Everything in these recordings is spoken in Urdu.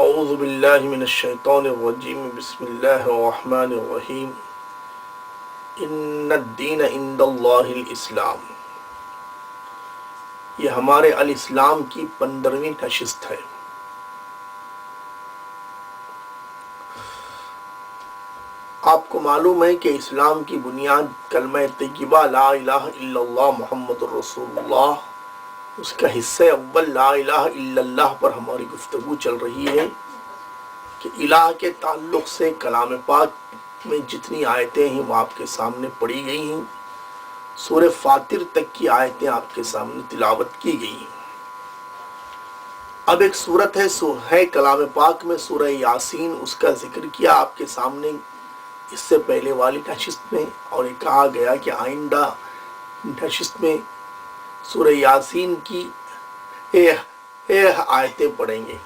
اعوذ باللہ من الشیطان الرجیم بسم اللہ الرحمن الرحیم ان الدین عند اللہ الاسلام. یہ ہمارے الاسلام کی 15ویں نشست ہے. آپ کو معلوم ہے کہ اسلام کی بنیاد کلمہ طیبہ لا الہ الا اللہ محمد الرسول اللہ، اس کا حصہ اول لا الہ الا اللہ پر ہماری گفتگو چل رہی ہے کہ الہ کے تعلق سے کلام پاک میں جتنی آیتیں ہیں وہ آپ کے سامنے پڑھی گئی ہیں. سورہ فاطر تک کی آیتیں آپ کے سامنے تلاوت کی گئی ہیں. اب ایک سورت ہے کلام پاک میں سورہ یاسین، اس کا ذکر کیا آپ کے سامنے اس سے پہلے والی نشست میں، اور یہ کہا گیا کہ آئندہ نشست میں سورہ یاسین کی آیتیں پڑھیں گے.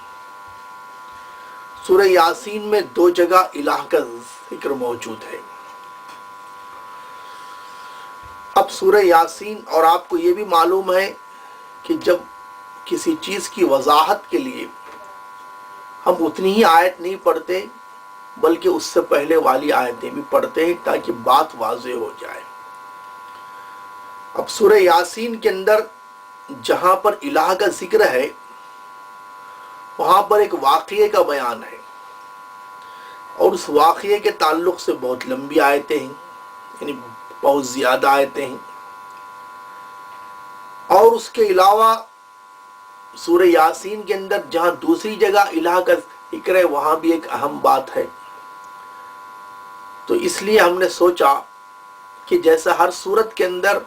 سورہ یاسین میں 2 جگہ الہ کا ذکر موجود ہے. اب سورہ یاسین، اور آپ کو یہ بھی معلوم ہے کہ جب کسی چیز کی وضاحت کے لیے ہم اتنی ہی آیت نہیں پڑھتے بلکہ اس سے پہلے والی آیتیں بھی پڑھتے ہیں تاکہ بات واضح ہو جائے. اب سورہ یاسین کے اندر جہاں پر الہ کا ذکر ہے وہاں پر ایک واقعے کا بیان ہے، اور اس واقعے کے تعلق سے بہت لمبی آیتیں ہیں، یعنی بہت زیادہ آیتیں ہیں. اور اس کے علاوہ سورہ یاسین کے اندر جہاں دوسری جگہ الہ کا ذکر ہے وہاں بھی ایک اہم بات ہے. تو اس لیے ہم نے سوچا کہ جیسا ہر سورت کے اندر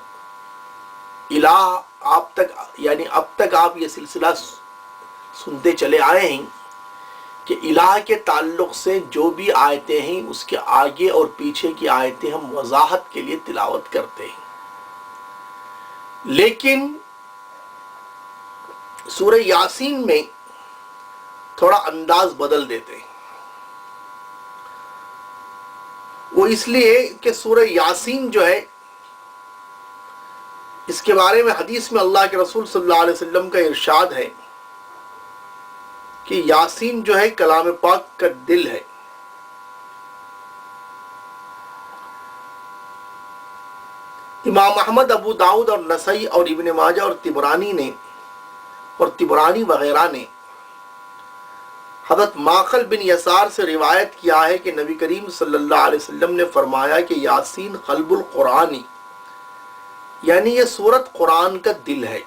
الہ اب تک آپ یہ سلسلہ سنتے چلے آئے ہیں کہ الہ کے تعلق سے جو بھی آیتیں ہیں اس کے آگے اور پیچھے کی آیتیں ہم وضاحت کے لیے تلاوت کرتے ہیں. لیکن سورہ یاسین میں تھوڑا انداز بدل دیتے ہیں. وہ اس لیے کہ سورہ یاسین جو ہے اس کے بارے میں حدیث میں اللہ کے رسول صلی اللہ علیہ وسلم کا ارشاد ہے کہ یاسین جو ہے کلام پاک کا دل ہے. امام احمد، ابو داؤد اور نسائی اور ابن ماجہ اور طبرانی وغیرہ نے حضرت ماخل بن یسار سے روایت کیا ہے کہ نبی کریم صلی اللہ علیہ وسلم نے فرمایا کہ یاسین قلب القرآنی، یعنی یہ سورت قرآن کا دل ہے.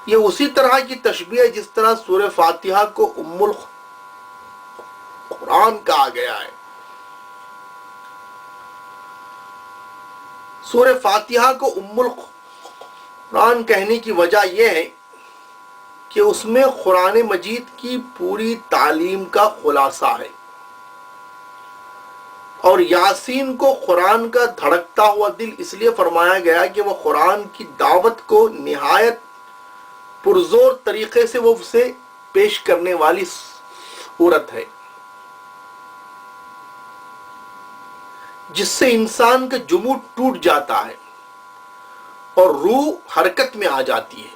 یہ اسی طرح کی تشبیہ ہے جس طرح سورہ فاتحہ کو ام القرآن کہا گیا ہے. سورہ فاتحہ کو ام القرآن کہنے کی وجہ یہ ہے کہ اس میں قرآن مجید کی پوری تعلیم کا خلاصہ ہے، اور یاسین کو قرآن کا دھڑکتا ہوا دل اس لیے فرمایا گیا کہ وہ قرآن کی دعوت کو نہایت پرزور طریقے سے وہ اسے پیش کرنے والی صورت ہے، جس سے انسان کا جمود ٹوٹ جاتا ہے اور روح حرکت میں آ جاتی ہے.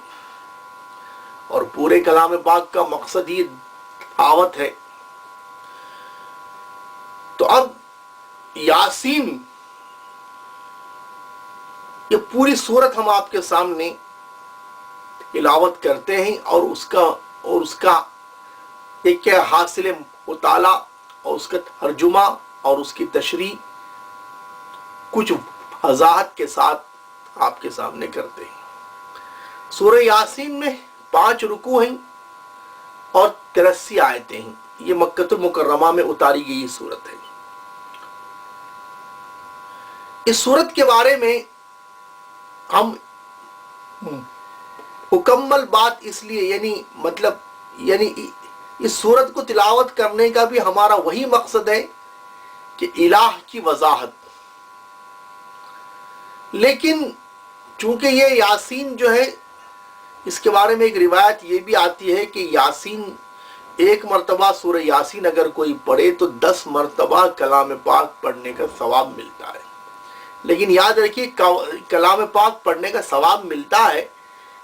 اور پورے کلام پاک کا مقصد ہی دعوت ہے. تو اب یاسین، یہ پوری سورت ہم آپ کے سامنے تلاوت کرتے ہیں، اور اس کا ایک حاصل مطالعہ اور اس کا ترجمہ اور اس کی تشریح کچھ وضاحت کے ساتھ آپ کے سامنے کرتے ہیں. سورہ یاسین میں 5 رکوع ہیں اور 83 آیتیں ہیں. یہ مکہ المکرمہ میں اتاری گئی سورت ہے. اس سورت کے بارے میں ہم مکمل بات اس لیے یعنی اس سورت کو تلاوت کرنے کا بھی ہمارا وہی مقصد ہے کہ الہ کی وضاحت. لیکن چونکہ یہ یاسین جو ہے اس کے بارے میں ایک روایت یہ بھی آتی ہے کہ یاسین 1 مرتبہ سورہ یاسین اگر کوئی پڑھے تو 10 مرتبہ کلام پاک پڑھنے کا ثواب ملتا ہے. لیکن یاد رکھیے کلام پاک پڑھنے کا ثواب ملتا ہے،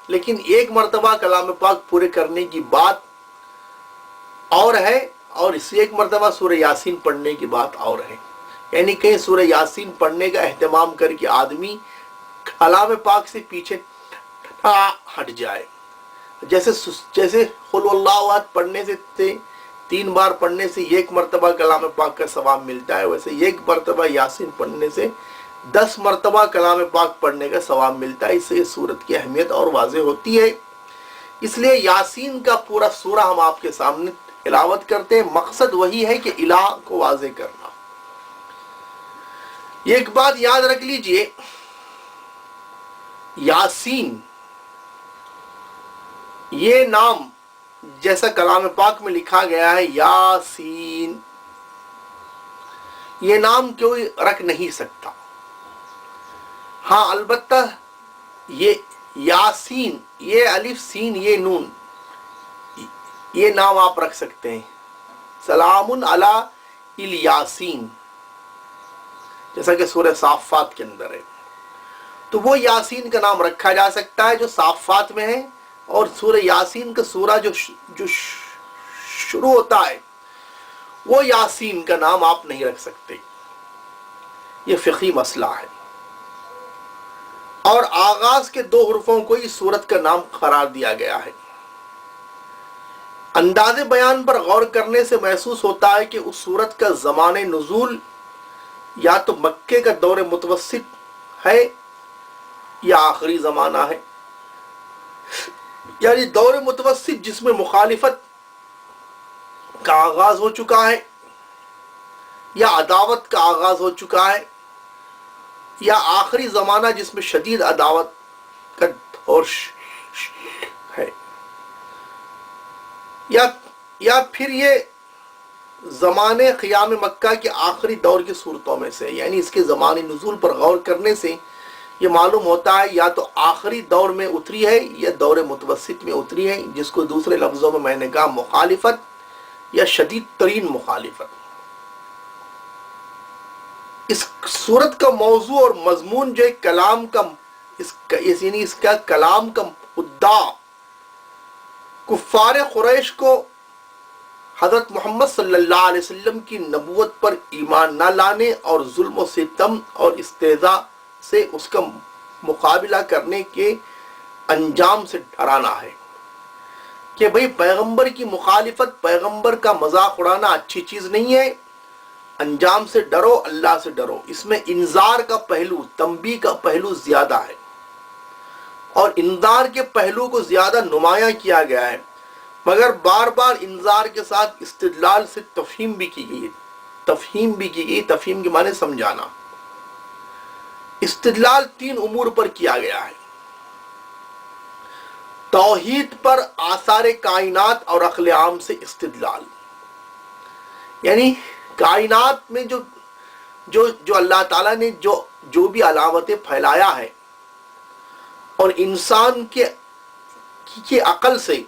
لیکن ایک مرتبہ کلام پاک پورے کرنے کی بات اور ہے، اور اس ایک مرتبہ سورہ یاسین پڑھنے کی بات اور ہے. یعنی کہیں سورہ یاسین پڑھنے کا اہتمام کر کے آدمی کلام پاک سے پیچھے نہ ہٹ جائے. جیسے قل اللہ احد پڑھنے سے 3 بار پڑھنے سے ایک مرتبہ کلام پاک کا ثواب ملتا ہے، ویسے ایک مرتبہ یاسین پڑھنے سے 10 مرتبہ کلام پاک پڑھنے کا ثواب ملتا ہے. اس سے اس سورت کی اہمیت اور واضح ہوتی ہے. اس لیے یاسین کا پورا سورہ ہم آپ کے سامنے تلاوت کرتے ہیں. مقصد وہی ہے کہ الہ کو واضح کرنا. یہ ایک بات یاد رکھ لیجئے، یاسین یہ نام جیسا کلام پاک میں لکھا گیا ہے یاسین، یہ نام کوئی رکھ نہیں سکتا. ہاں البتہ یہ یاسین، یہ الف سین یہ نون، یہ نام آپ رکھ سکتے ہیں. سلام علی الیاسین، جیسا کہ سورہ صافات کے اندر ہے. تو وہ یاسین کا نام رکھا جا سکتا ہے جو صافات میں ہے، اور سورہ یاسین کا سورہ جو شروع ہوتا ہے وہ یاسین کا نام آپ نہیں رکھ سکتے. یہ فقہی مسئلہ ہے. اور آغاز کے 2 حرفوں کو اس سورت کا نام قرار دیا گیا ہے. انداز بیان پر غور کرنے سے محسوس ہوتا ہے کہ اس سورت کا زمان نزول یا تو مکے کا دور متوسط ہے یا آخری زمانہ ہے. یعنی دور متوسط جس میں مخالفت کا آغاز ہو چکا ہے، یا عداوت کا آغاز ہو چکا ہے، یا آخری زمانہ جس میں شدید عداوت کا دور ہے، یا پھر یہ زمانے قیام مکہ کے آخری دور کی صورتوں میں سے. یعنی اس کے زمانی نزول پر غور کرنے سے یہ معلوم ہوتا ہے یا تو آخری دور میں اتری ہے یا دور متوسط میں اتری ہے، جس کو دوسرے لفظوں میں نے کہا مخالفت یا شدید ترین مخالفت. اس صورت کا موضوع اور مضمون جو کلام کا یعنی اس کا کلام کا مدعا کفار قریش کو حضرت محمد صلی اللہ علیہ وسلم کی نبوت پر ایمان نہ لانے اور ظلم و ستم اور استہزاء سے اس کا مقابلہ کرنے کے انجام سے ڈرانا ہے کہ بھئی پیغمبر کی مخالفت، پیغمبر کا مذاق اڑانا اچھی چیز نہیں ہے. انجام سے ڈرو، اللہ سے ڈرو. اس میں انذار کا پہلو، تنبیہ کا پہلو زیادہ ہے، اور انذار کے پہلو کو زیادہ نمایاں کیا گیا ہے، مگر بار بار انذار کے ساتھ استدلال سے تفہیم بھی کی گئی. تفہیم کے معنی سمجھانا. استدلال 3 امور پر کیا گیا ہے: توحید پر آثار کائنات اور عقل عام سے استدلال. یعنی کائنات میں جو اللہ تعالیٰ نے جو بھی علامتیں پھیلایا ہے، اور انسان کی عقل سے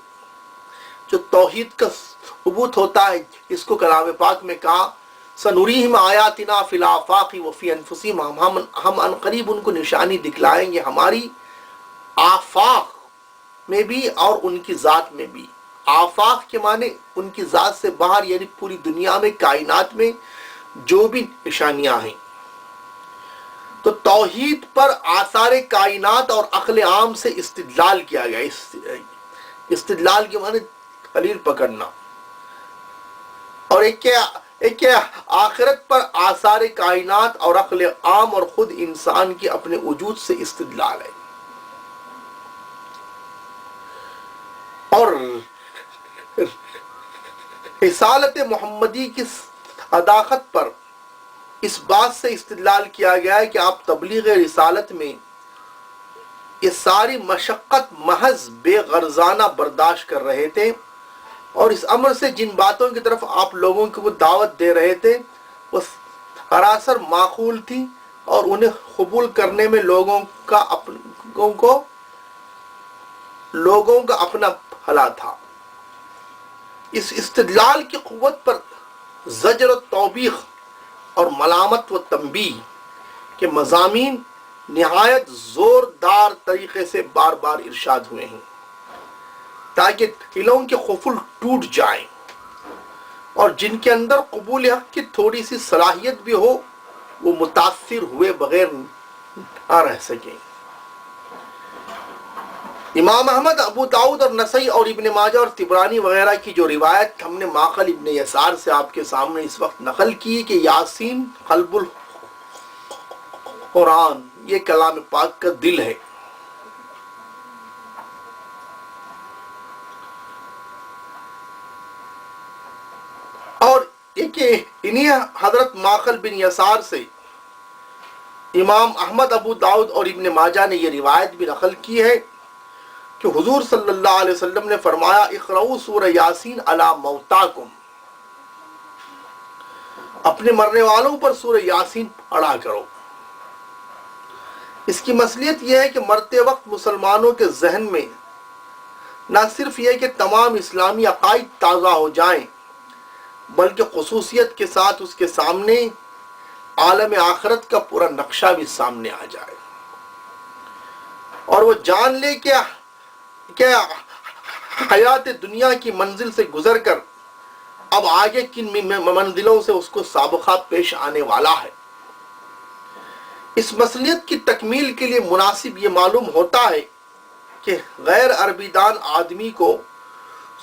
جو توحید کا ثبوت ہوتا ہے، اس کو کلام پاک میں کہا سنوریہم آیاتنا فی الآفاق وفی انفسہم، ہم عنقریب ان کو نشانی دکھلائیں گے ہماری آفاق میں بھی اور ان کی ذات میں بھی. آفاق کے معنی ان کی ذات سے باہر، یعنی پوری دنیا میں، کائنات میں جو بھی نشانیاں ہیں. تو توحید پر آثار کائنات اور عقل عام سے استدلال کیا گیا. استدلال کے معنی دلیل پکڑنا. اور ایک آخرت پر آثار کائنات اور عقل عام اور خود انسان کے اپنے وجود سے استدلال ہے. اور رسالت محمدی کی صداقت پر اس بات سے استدلال کیا گیا ہے کہ آپ تبلیغ رسالت میں یہ ساری مشقت محض بے غرضانہ برداشت کر رہے تھے، اور اس امر سے جن باتوں کی طرف آپ لوگوں کو دعوت دے رہے تھے وہ سراسر معقول تھی، اور انہیں قبول کرنے میں لوگوں کا اپنا بھلا تھا. اس استدلال کی قوت پر زجر و توبیخ اور ملامت و تنبیہ کے مضامین نہایت زوردار طریقے سے بار بار ارشاد ہوئے ہیں تاکہ دلوں کے قفل ٹوٹ جائیں اور جن کے اندر قبول حق کی تھوڑی سی صلاحیت بھی ہو وہ متاثر ہوئے بغیر نہ رہ سکیں۔ امام احمد، ابو داؤد اور نسائی اور ابن ماجہ اور طبرانی وغیرہ کی جو روایت ہم نے معقل ابن یسار سے آپ کے سامنے اس وقت نقل کی کہ یاسین قلب القرآن، یہ کلام پاک کا دل ہے۔ اور انہی حضرت معقل بن یسار سے امام احمد، ابو داؤد اور ابن ماجہ نے یہ روایت بھی نقل کی ہے کہ حضور صلی اللہ علیہ وسلم نے فرمایا اقرؤوا سورہ یاسین علی موتاکم، اپنے مرنے والوں پر سورہ یاسین پڑھا کرو۔ اس کی مصلحت یہ ہے کہ مرتے وقت مسلمانوں کے ذہن میں نہ صرف یہ کہ تمام اسلامی عقائد تازہ ہو جائیں بلکہ خصوصیت کے ساتھ اس کے سامنے عالم آخرت کا پورا نقشہ بھی سامنے آ جائے اور وہ جان لے کہ حیات دنیا کی منزل سے گزر کر اب آگے کن منزلوں سے اس کو سابقہ پیش آنے والا ہے۔ اس مصلحت کی تکمیل کے لیے مناسب یہ معلوم ہوتا ہے کہ غیر عربی دان آدمی کو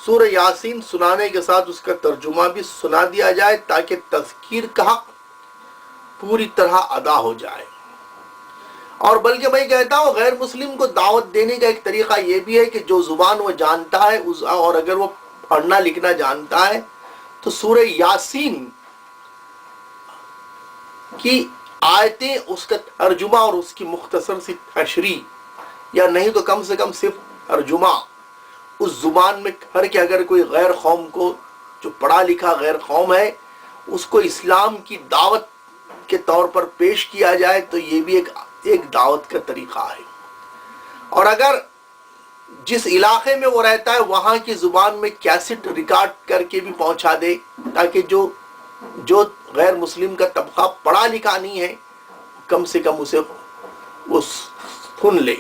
سورہ یاسین سنانے کے ساتھ اس کا ترجمہ بھی سنا دیا جائے تاکہ تذکیر کا حق پوری طرح ادا ہو جائے۔ اور بلکہ میں کہتا ہوں غیر مسلم کو دعوت دینے کا ایک طریقہ یہ بھی ہے کہ جو زبان وہ جانتا ہے اور اگر وہ پڑھنا لکھنا جانتا ہے تو سورہ یاسین کی آیتیں، اس کا ترجمہ اور اس کی مختصر سی تشریح یا نہیں تو کم سے کم صرف ترجمہ اس زبان میں کر کے اگر کوئی غیر قوم کو، جو پڑھا لکھا غیر قوم ہے، اس کو اسلام کی دعوت کے طور پر پیش کیا جائے تو یہ بھی ایک دعوت کا طریقہ ہے۔ اور اگر جس علاقے میں وہ رہتا ہے وہاں کی زبان میں کیسٹ ریکارڈ کر کے بھی پہنچا دے تاکہ جو غیر مسلم کا طبقہ پڑھا لکھا نہیں ہے کم سے کم اسے وہ سن لے۔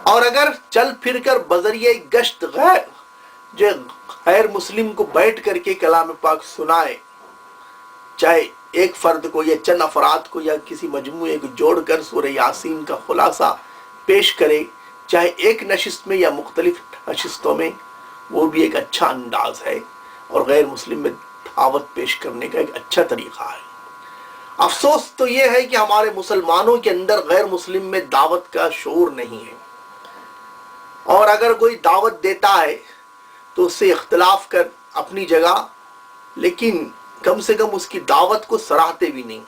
اور اگر چل پھر کر بذریعہ گشت جو غیر مسلم کو بیٹھ کر کے کلام پاک سنائے، چاہے ایک فرد کو یا چند افراد کو یا کسی مجموعے کو جوڑ کر سورہ یاسین کا خلاصہ پیش کرے، چاہے ایک نشست میں یا مختلف نشستوں میں، وہ بھی ایک اچھا انداز ہے اور غیر مسلم میں دعوت پیش کرنے کا ایک اچھا طریقہ ہے۔ افسوس تو یہ ہے کہ ہمارے مسلمانوں کے اندر غیر مسلم میں دعوت کا شعور نہیں ہے، اور اگر کوئی دعوت دیتا ہے تو اس سے اختلاف کر اپنی جگہ، لیکن کم سے کم اس کی دعوت کو سراہتے بھی نہیں۔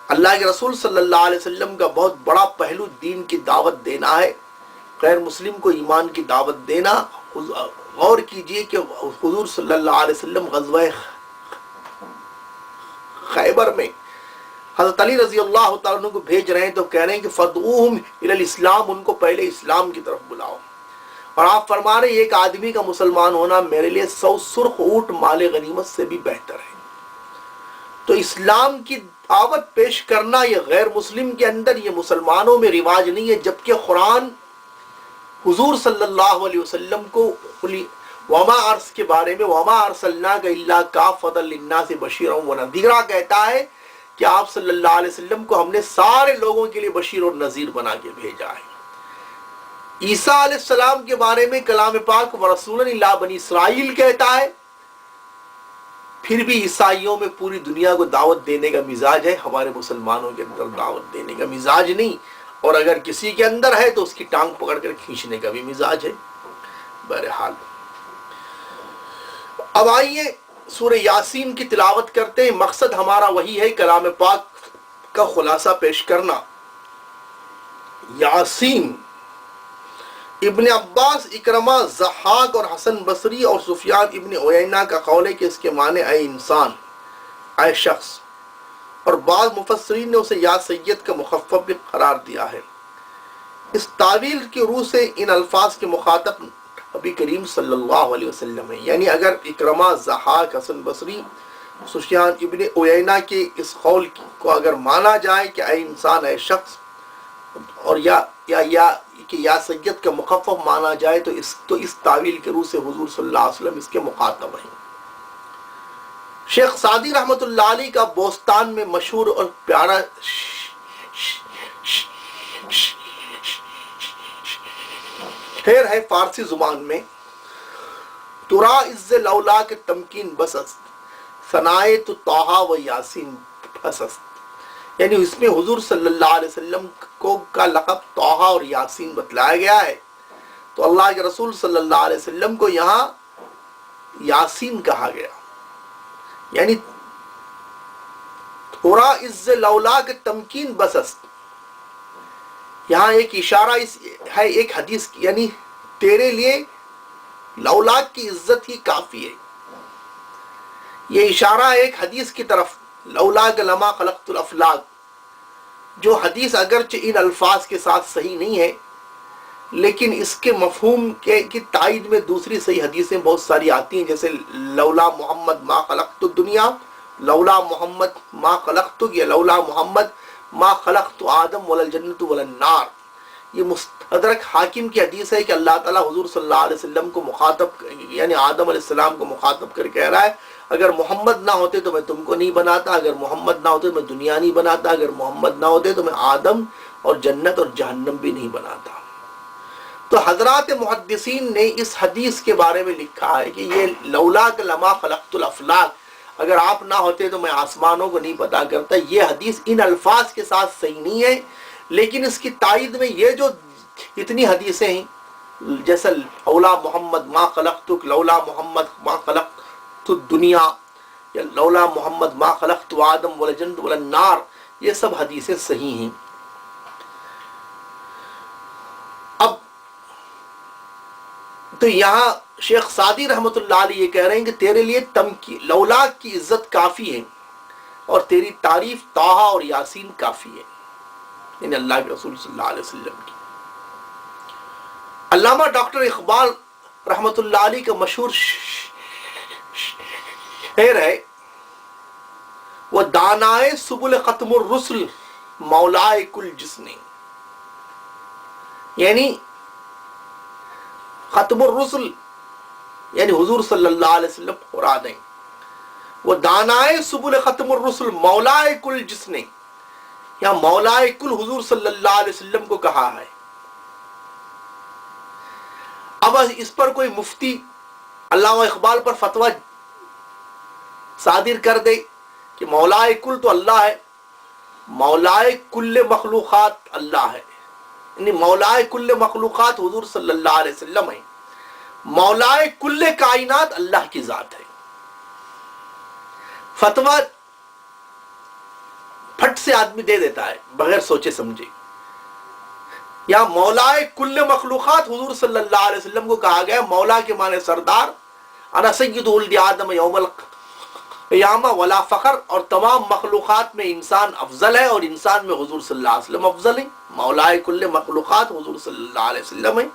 اللہ کے رسول صلی اللہ علیہ وسلم کا بہت بڑا پہلو دین کی دعوت دینا ہے، غیر مسلم کو ایمان کی دعوت دینا۔ غور کیجئے کہ حضور صلی اللہ علیہ وسلم غزوہ خیبر میں حضرت علی رضی اللہ تعالیٰ عنہ کو بھیج رہے ہیں تو کہہ رہے ہیں کہ فدعوہم الی الاسلام، ان کو پہلے اسلام کی طرف بلاؤ۔ اور آپ فرما رہے ہیں ایک آدمی کا مسلمان ہونا میرے لیے 100 سرخ اونٹ مال غنیمت سے بھی بہتر ہے۔ تو اسلام کی دعوت پیش کرنا یہ غیر مسلم کے اندر، یہ مسلمانوں میں رواج نہیں ہے، جبکہ قرآن حضور صلی اللہ علیہ وسلم کو وما ارس کے بارے میں وما ارسلناک الا کافۃ للناس بشیرا ونذیرا کہتا ہے کہ آپ صلی اللہ علیہ وسلم کو ہم نے سارے لوگوں کے لیے بشیر اور نذیر بنا کے بھیجا ہے۔ عیسیٰ علیہ السلام کے بارے میں کلام پاک ورسولا الی بنی اسرائیل کہتا ہے، پھر بھی عیسائیوں میں پوری دنیا کو دعوت دینے کا مزاج ہے، ہمارے مسلمانوں کے اندر دعوت دینے کا مزاج نہیں، اور اگر کسی کے اندر ہے تو اس کی ٹانگ پکڑ کر کھینچنے کا بھی مزاج ہے۔ بہرحال اب آئیے سورہ یاسین کی تلاوت کرتے ہیں۔ مقصد ہمارا وہی ہے، کلام پاک کا خلاصہ پیش کرنا۔ یاسین، ابن عباس، اکرمہ، ضحاک اور حسن بصری اور سفیان ابن عیینہ کا قول ہے کہ اس کے معنی اے انسان، اے شخص، اور بعض مفسرین نے اسے یا سید کا مخفف بھی قرار دیا ہے۔ اس تعویل کی روح سے ان الفاظ کے مخاطب نبی کریم صلی اللہ علیہ وسلم ہے، یعنی اگر اکرمہ، ضحاک، حسن بصری، سفیان ابن عیینہ کے اس قول کو اگر مانا جائے کہ اے انسان، اے شخص، اور یا کہ یا سید کا مخفف مانا جائے تو اس تعویل کے روح سے حضور صلی اللہ علیہ وسلم اس کے مخاطب ہیں۔ شیخ سعدی رحمۃ اللہ علیہ کا بوستان میں مشہور اور پیارا شعر ہے فارسی زبان میں، ترا عز لولا کے تمکین بس است، ثنائے تو طٰہٰ و یاسین بس است۔ یعنی اس میں حضور صلی اللہ علیہ وسلم کو کا لقب طٰہٰ اور یاسین بتلایا گیا ہے، تو اللہ کے رسول صلی اللہ علیہ وسلم کو یہاں یاسین کہا گیا۔ یعنی تھوڑا عز لولا کے تمکین بس است، یہاں ایک اشارہ ہے ایک حدیث کی، یعنی تیرے لیے لولاک کی عزت ہی کافی ہے۔ یہ اشارہ ہے ایک حدیث کی طرف، لولاک لما خلقت الافلاک، جو حدیث اگرچہ ان الفاظ کے ساتھ صحیح نہیں ہے، لیکن اس کے مفہوم کی تائید میں دوسری صحیح حدیثیں بہت ساری آتی ہیں، جیسے لولا محمد ما خلقت الدنیا، لولا محمد ما خلقت، یا لولا محمد ما خلقت آدم ولا الجنت ولا النار۔ یہ مستدرک حاکم کی حدیث ہے کہ اللہ تعالیٰ حضور صلی اللہ علیہ وسلم کو مخاطب، یعنی آدم علیہ السلام کو مخاطب کر کہہ رہا ہے اگر محمد نہ ہوتے تو میں تم کو نہیں بناتا، اگر محمد نہ ہوتے تو میں دنیا نہیں بناتا، اگر محمد نہ ہوتے تو میں آدم اور جنت اور جہنم بھی نہیں بناتا۔ تو حضرات محدثین نے اس حدیث کے بارے میں لکھا ہے کہ یہ لولاک لما خلقت الافلاک، اگر آپ نہ ہوتے تو میں آسمانوں کو نہیں پتا کرتا، یہ حدیث ان الفاظ کے ساتھ صحیح نہیں ہے، لیکن اس کی تائید میں یہ جو اتنی حدیثیں ہیں، جیسا لولا محمد ما خلقتک، لولا محمد ما خلقت الدنیا، یا لولا محمد ما خلقت آدم ولا الجنت ولا النار، یہ سب حدیثیں صحیح ہیں۔ اب تو یہاں شیخ سعدی رحمۃ اللہ علیہ یہ کہہ رہے ہیں کہ تیرے لیے لولاک کی عزت کافی ہے اور تیری تعریف طٰہٰ اور یاسین کافی ہے، یعنی اللہ کے رسول صلی اللہ علیہ وسلم کی۔ علامہ ڈاکٹر اقبال رحمۃ اللہ علیہ کا مشہور شعر ہے، وہ دانائے سبل ختم الرسل مولائے کل جسنے، یعنی ختم الرسل یعنی حضور صلی اللہ علیہ وسلم مراد ہیں، وہ دانائے سبل ختم الرسل مولائے کل جسنے، یا مولائے کل حضور صلی اللہ علیہ وسلم کو کہا ہے۔ اب اس پر کوئی مفتی علامہ اقبال پر فتویٰ صادر کر دے کہ مولائے کل تو اللہ ہے، مولائے کل مخلوقات اللہ ہے، یعنی مولائے کل مخلوقات حضور صلی اللہ علیہ وسلم ہیں، مولائے کل کائنات اللہ کی ذات ہے۔ فتویٰ پھٹ سے آدمی دے دیتا ہے بغیر سوچے سمجھے۔ یا مولائے کل مخلوقات حضور صلی اللہ علیہ وسلم کو کہا گیا، مولا کے معنی سردار، انا سید ولد آدم یوم القیامہ ولا فخر، اور تمام مخلوقات میں انسان افضل ہے اور انسان میں حضور صلی اللہ علیہ وسلم افضل ہیں۔ مولائے کل مخلوقات حضور صلی اللہ علیہ وسلم ہیں،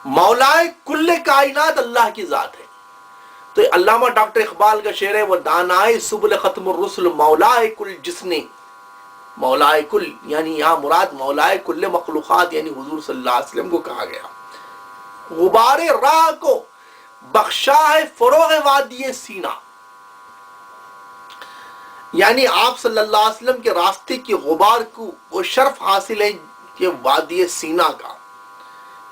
مولائے کل کائنات اللہ کی ذات ہے۔ تو علامہ ڈاکٹر اقبال کا شعر ہے، وہ دانائے سبل ختم الرسل مولائے کل جسنے، مولائے کل یعنی یہاں مراد مولائے کل مخلوقات یعنی حضور صلی اللہ علیہ وسلم کو کہا گیا۔ غبار راہ کو بخشا ہے فروغ وادی سینہ، یعنی آپ صلی اللہ علیہ وسلم کے راستے کی غبار کو وہ شرف حاصل ہے کہ وادی سینہ کا،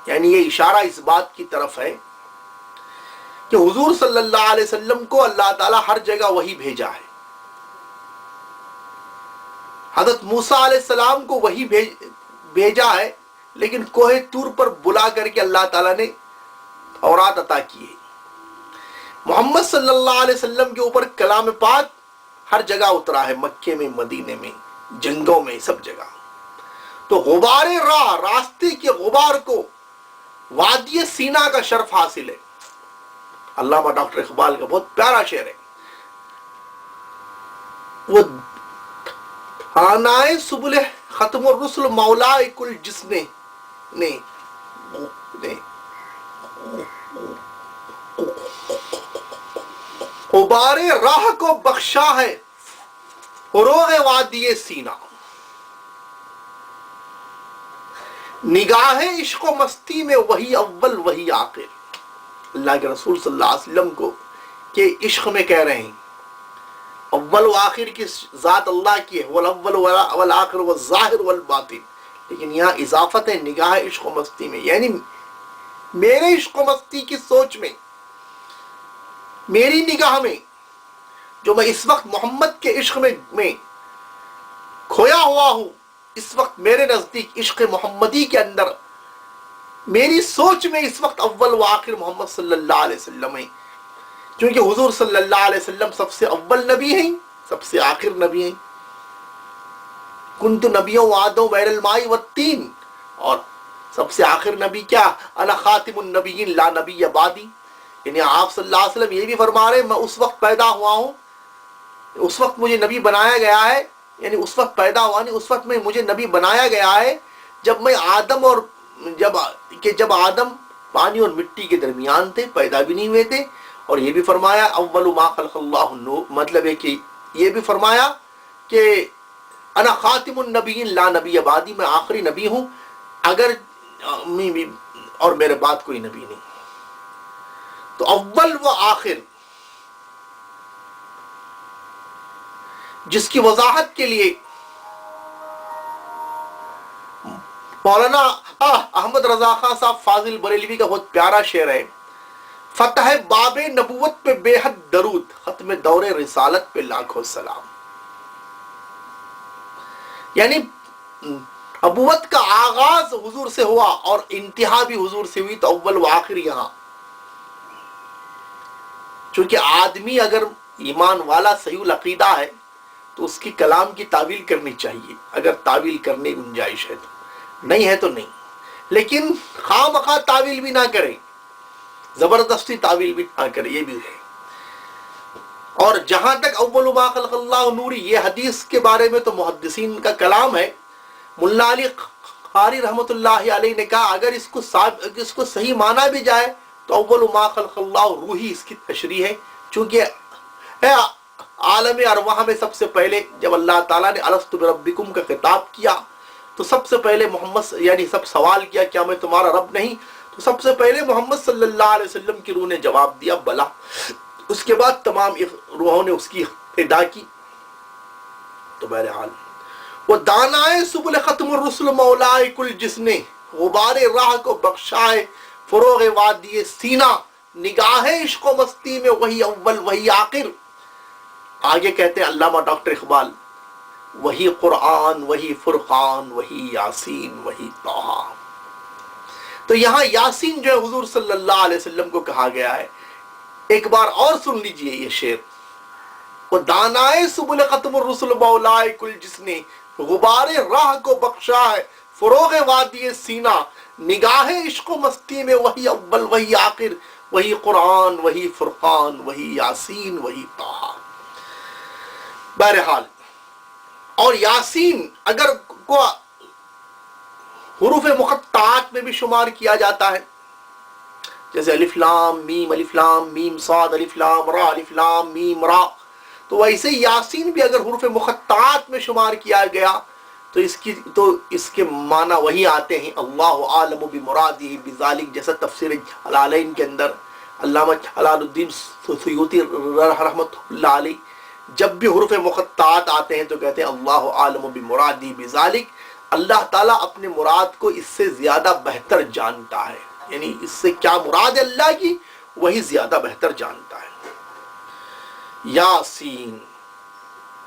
یعنی یہ اشارہ اس بات کی طرف ہے کہ حضور صلی اللہ علیہ وسلم کو اللہ تعالیٰ ہر جگہ وہی بھیجا ہے۔ حضرت موسیٰ علیہ السلام کو وہی بھیجا ہے، لیکن کوہ طور پر بلا کر کے اللہ تعالیٰ نے تورات عطا کی ہے۔ محمد صلی اللہ علیہ وسلم کے اوپر کلام پاک ہر جگہ اترا ہے، مکے میں، مدینے میں، جنگوں میں، سب جگہ۔ تو غبار راہ، راستے کے غبار کو وادی سینہ کا شرف حاصل ہے۔ علامہ ڈاکٹر اقبال کا بہت پیارا شعر ہے، وہ آنائے سبل ختم الرسل مولائے کل جسنے نے غبار راہ کو بخشا ہے فروغ وادی سینہ، نگاہ عشق و مستی میں وہی اول وہی آخر. اللہ کے رسول صلی اللہ علیہ وسلم کو کہ عشق میں کہہ رہے ہیں اول و آخر کی ذات اللہ کی ہے، والاول والآخر والظاہر والباطن، لیکن یہاں اضافت ہے نگاہ عشق و مستی میں، یعنی میرے عشق و مستی کی سوچ میں، میری نگاہ میں، جو میں اس وقت محمد کے عشق میں کھویا ہوا ہوں، اس وقت میرے نزدیک عشق محمدی کے اندر میری سوچ میں اس وقت اول و آخر محمد صلی اللہ علیہ وسلم ہے، کیونکہ حضور صلی اللہ علیہ وسلم سب سے اول نبی ہیں، سب سے آخر نبی ہیں. کنت نبیوں وعدوں بین الماء والتین، اور سب سے آخر نبی کیا؟ انا خاتم النبیین لا نبی بعدی، یعنی آپ صلی اللہ علیہ وسلم یہ بھی فرما رہے ہیں میں اس وقت پیدا ہوا ہوں، اس وقت مجھے نبی بنایا گیا ہے، یعنی اس وقت پیدا ہوا نہیں، اس وقت میں مجھے نبی بنایا گیا ہے جب میں آدم اور جب آدم پانی اور مٹی کے درمیان تھے، پیدا بھی نہیں ہوئے تھے. اور یہ بھی فرمایا اول ما خلق اللہ النور، مطلب ہے کہ یہ بھی فرمایا کہ انا خاتم النبیین لا نبی بعدی، میں آخری نبی ہوں اگر اور میرے بعد کوئی نبی نہیں. تو اول و آخر جس کی وضاحت کے لیے مولانا احمد رضا خان صاحب فاضل بریلوی کا بہت پیارا شعر ہے، فتح باب نبوت پہ بے حد درود، ختم دور رسالت پہ لاکھوں سلام. یعنی نبوت کا آغاز حضور سے ہوا اور انتہا بھی حضور سے ہوئی، تو اول و آخر یہاں. چونکہ آدمی اگر ایمان والا صحیح العقیدہ ہے تو اس کی کلام کی تعویل کرنی چاہیے، اگر تعویل کرنے کی گنجائش ہے تو، نہیں ہے تو نہیں، لیکن خواہ مخواہ تعویل بھی نہ کرے، زبردستی تعویل بھی نہ کرے، یہ بھی ہے. اور جہاں تک اول ما خلق اللہ نوری، یہ حدیث کے بارے میں تو محدثین کا کلام ہے. ملا علی قاری رحمۃ اللہ علیہ نے کہا اگر اس کو صحیح مانا بھی جائے تو اول ما خلق اللہ روحی اس کی تشریح ہے، چونکہ عالم ارواح میں سب سے پہلے جب اللہ تعالیٰ نے الست بربکم کا خطاب کیا تو سب سے پہلے محمد، یعنی سب سوال کیا کیا میں تمہارا رب نہیں، تو سب سے پہلے محمد صلی اللہ علیہ وسلم کی روح نے جواب دیا بلا. اس کے بعد تمام روحوں نے اس کی ادا کی. تو بہرحال وہ دانائے سبل ختم الرسل مولائے کل، جس نے غبار راہ کو بخشائے فروغ وادی سینہ، نگاہ عشق و مستی میں وہی اول وہی آخر. آگے کہتے ہیں علامہ ڈاکٹر اقبال، وہی قرآن وہی فرقان وہی یاسین وہی طٰہٰ. تو یہاں یاسین جو ہے حضور صلی اللہ علیہ وسلم کو کہا گیا ہے. ایک بار اور سن لیجئے یہ شعر، وہ دانائے سبل ختم الرسل مولائے کل، جس نے غبار راہ کو بخشا ہے فروغ وادی سینہ، نگاہ عشق و مستی میں وہی اول وہی آخر، وہی قرآن وہی فرقان وہی یاسین وہی طٰہٰ. بہرحال اور یاسین اگر کو حروف مقطعات میں بھی شمار کیا جاتا ہے، جیسے الف لام میم صاد الف لام را الف لام میم را، تو ویسے یاسین بھی اگر حروف مقطعات میں شمار کیا گیا تو اس کے معنی وہی آتے ہیں اللہ عالم بمرادہ بذالک، جیسا تفسیر جلالین کے اندر علامہ جلال الدین سیوطی رحمۃ اللہ علیہ جب بھی حروف مقطعات آتے ہیں تو کہتے ہیں اللہ عالم بمرادہ بذالک، اللہ تعالیٰ اپنے مراد کو اس سے زیادہ بہتر جانتا ہے، یعنی اس سے کیا مراد ہے اللہ کی وہی زیادہ بہتر جانتا ہے. یاسین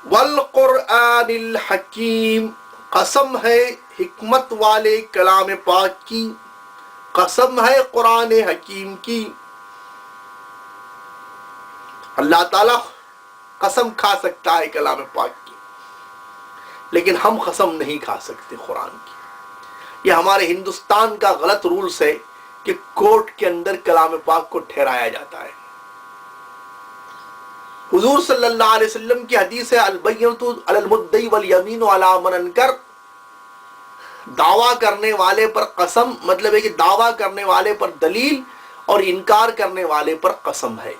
والقرآن الحکیم، قسم ہے حکمت والے کلام پاک کی، قسم ہے قرآن حکیم کی. اللہ تعالیٰ قسم کھا سکتا ہے کلام پاک کی، لیکن ہم قسم نہیں کھا سکتے قرآن کی. یہ ہمارے ہندوستان کا غلط رولز ہے کہ کورٹ کے اندر کلام پاک کو ٹھہرایا جاتا ہے. حضور صلی اللہ علیہ وسلم کی حدیث ہے البینۃ علی المدعی والیمین علی من انکر، دعویٰ کرنے والے پر قسم، مطلب ہے کہ دعویٰ کرنے والے پر دلیل اور انکار کرنے والے پر قسم ہے.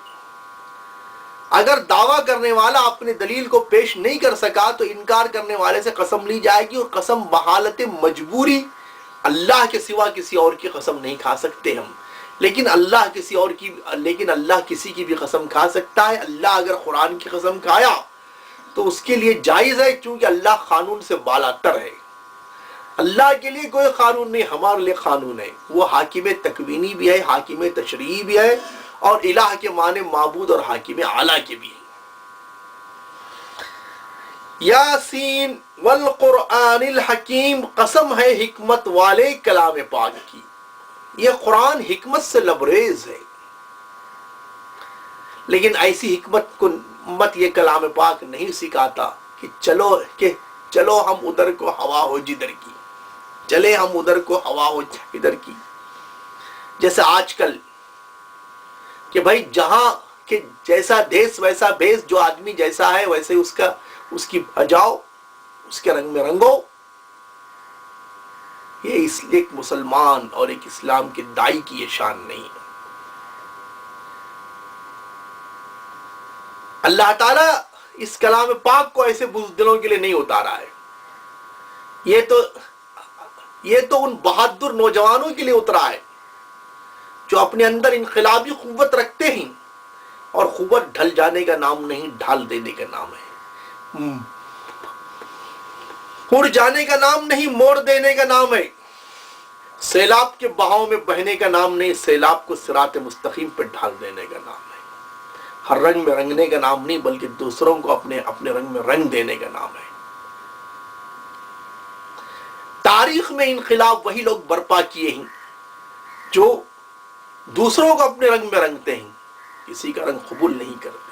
اگر دعویٰ کرنے والا اپنے دلیل کو پیش نہیں کر سکا تو انکار کرنے والے سے قسم لی جائے گی، اور قسم بحالت مجبوری اللہ کے سوا کسی اور کی قسم نہیں کھا سکتے ہم، لیکن اللہ کسی کی بھی قسم کھا سکتا ہے۔ اللہ اگر قرآن کی قسم کھایا تو اس کے لیے جائز ہے، کیونکہ اللہ قانون سے بالا تر ہے۔ اللہ کے لیے کوئی قانون نہیں، ہمارے لیے قانون ہے۔ وہ حاکم تکوینی بھی ہے، حاکم تشریعی بھی ہے، اور الہ کے معنی معبود اور حاکم اعلیٰ کے بھی ہے۔ یاسین والقرآن الحکیم، قسم ہے حکمت والے کلام پاک کی۔ یہ قرآن حکمت سے لبریز ہے، لیکن ایسی حکمت کو یہ کلام پاک نہیں سکھاتا کہ چلو ہم ادھر کو ہوا ہو جدھر کی، چلے ہم ادھر کو ہوا ہو ادھر کی۔ جیسے آج کل کہ بھائی جہاں کہ جیسا دیس ویسا بیس، جو آدمی جیسا ہے ویسے اس کی بجاؤ، اس کے رنگ میں رنگو۔ یہ اس لیے ایک مسلمان اور ایک اسلام کے دائی کی یہ شان نہیں ہے۔ اللہ تعالیٰ اس کلام پاک کو ایسے بزدلوں کے لیے نہیں اتارا ہے، یہ تو ان بہادر نوجوانوں کے لیے اترا ہے جو اپنے اندر انقلابی قوت رکھتے ہیں، اور قوت ڈھل جانے کا نام نہیں، ڈھال دینے کا نام ہے، اڑ جانے کا نام نہیں، موڑ دینے کا نام ہے، سیلاب کے بہاؤ میں بہنے کا نام نہیں، سیلاب کو صراط مستقیم پہ ڈھال دینے کا نام ہے، ہر رنگ میں رنگنے کا نام نہیں، بلکہ دوسروں کو اپنے رنگ میں رنگ دینے کا نام ہے۔ تاریخ میں انقلاب وہی لوگ برپا کیے ہیں جو دوسروں کو اپنے رنگ میں رنگتے ہیں، کسی کا رنگ قبول نہیں کرتے۔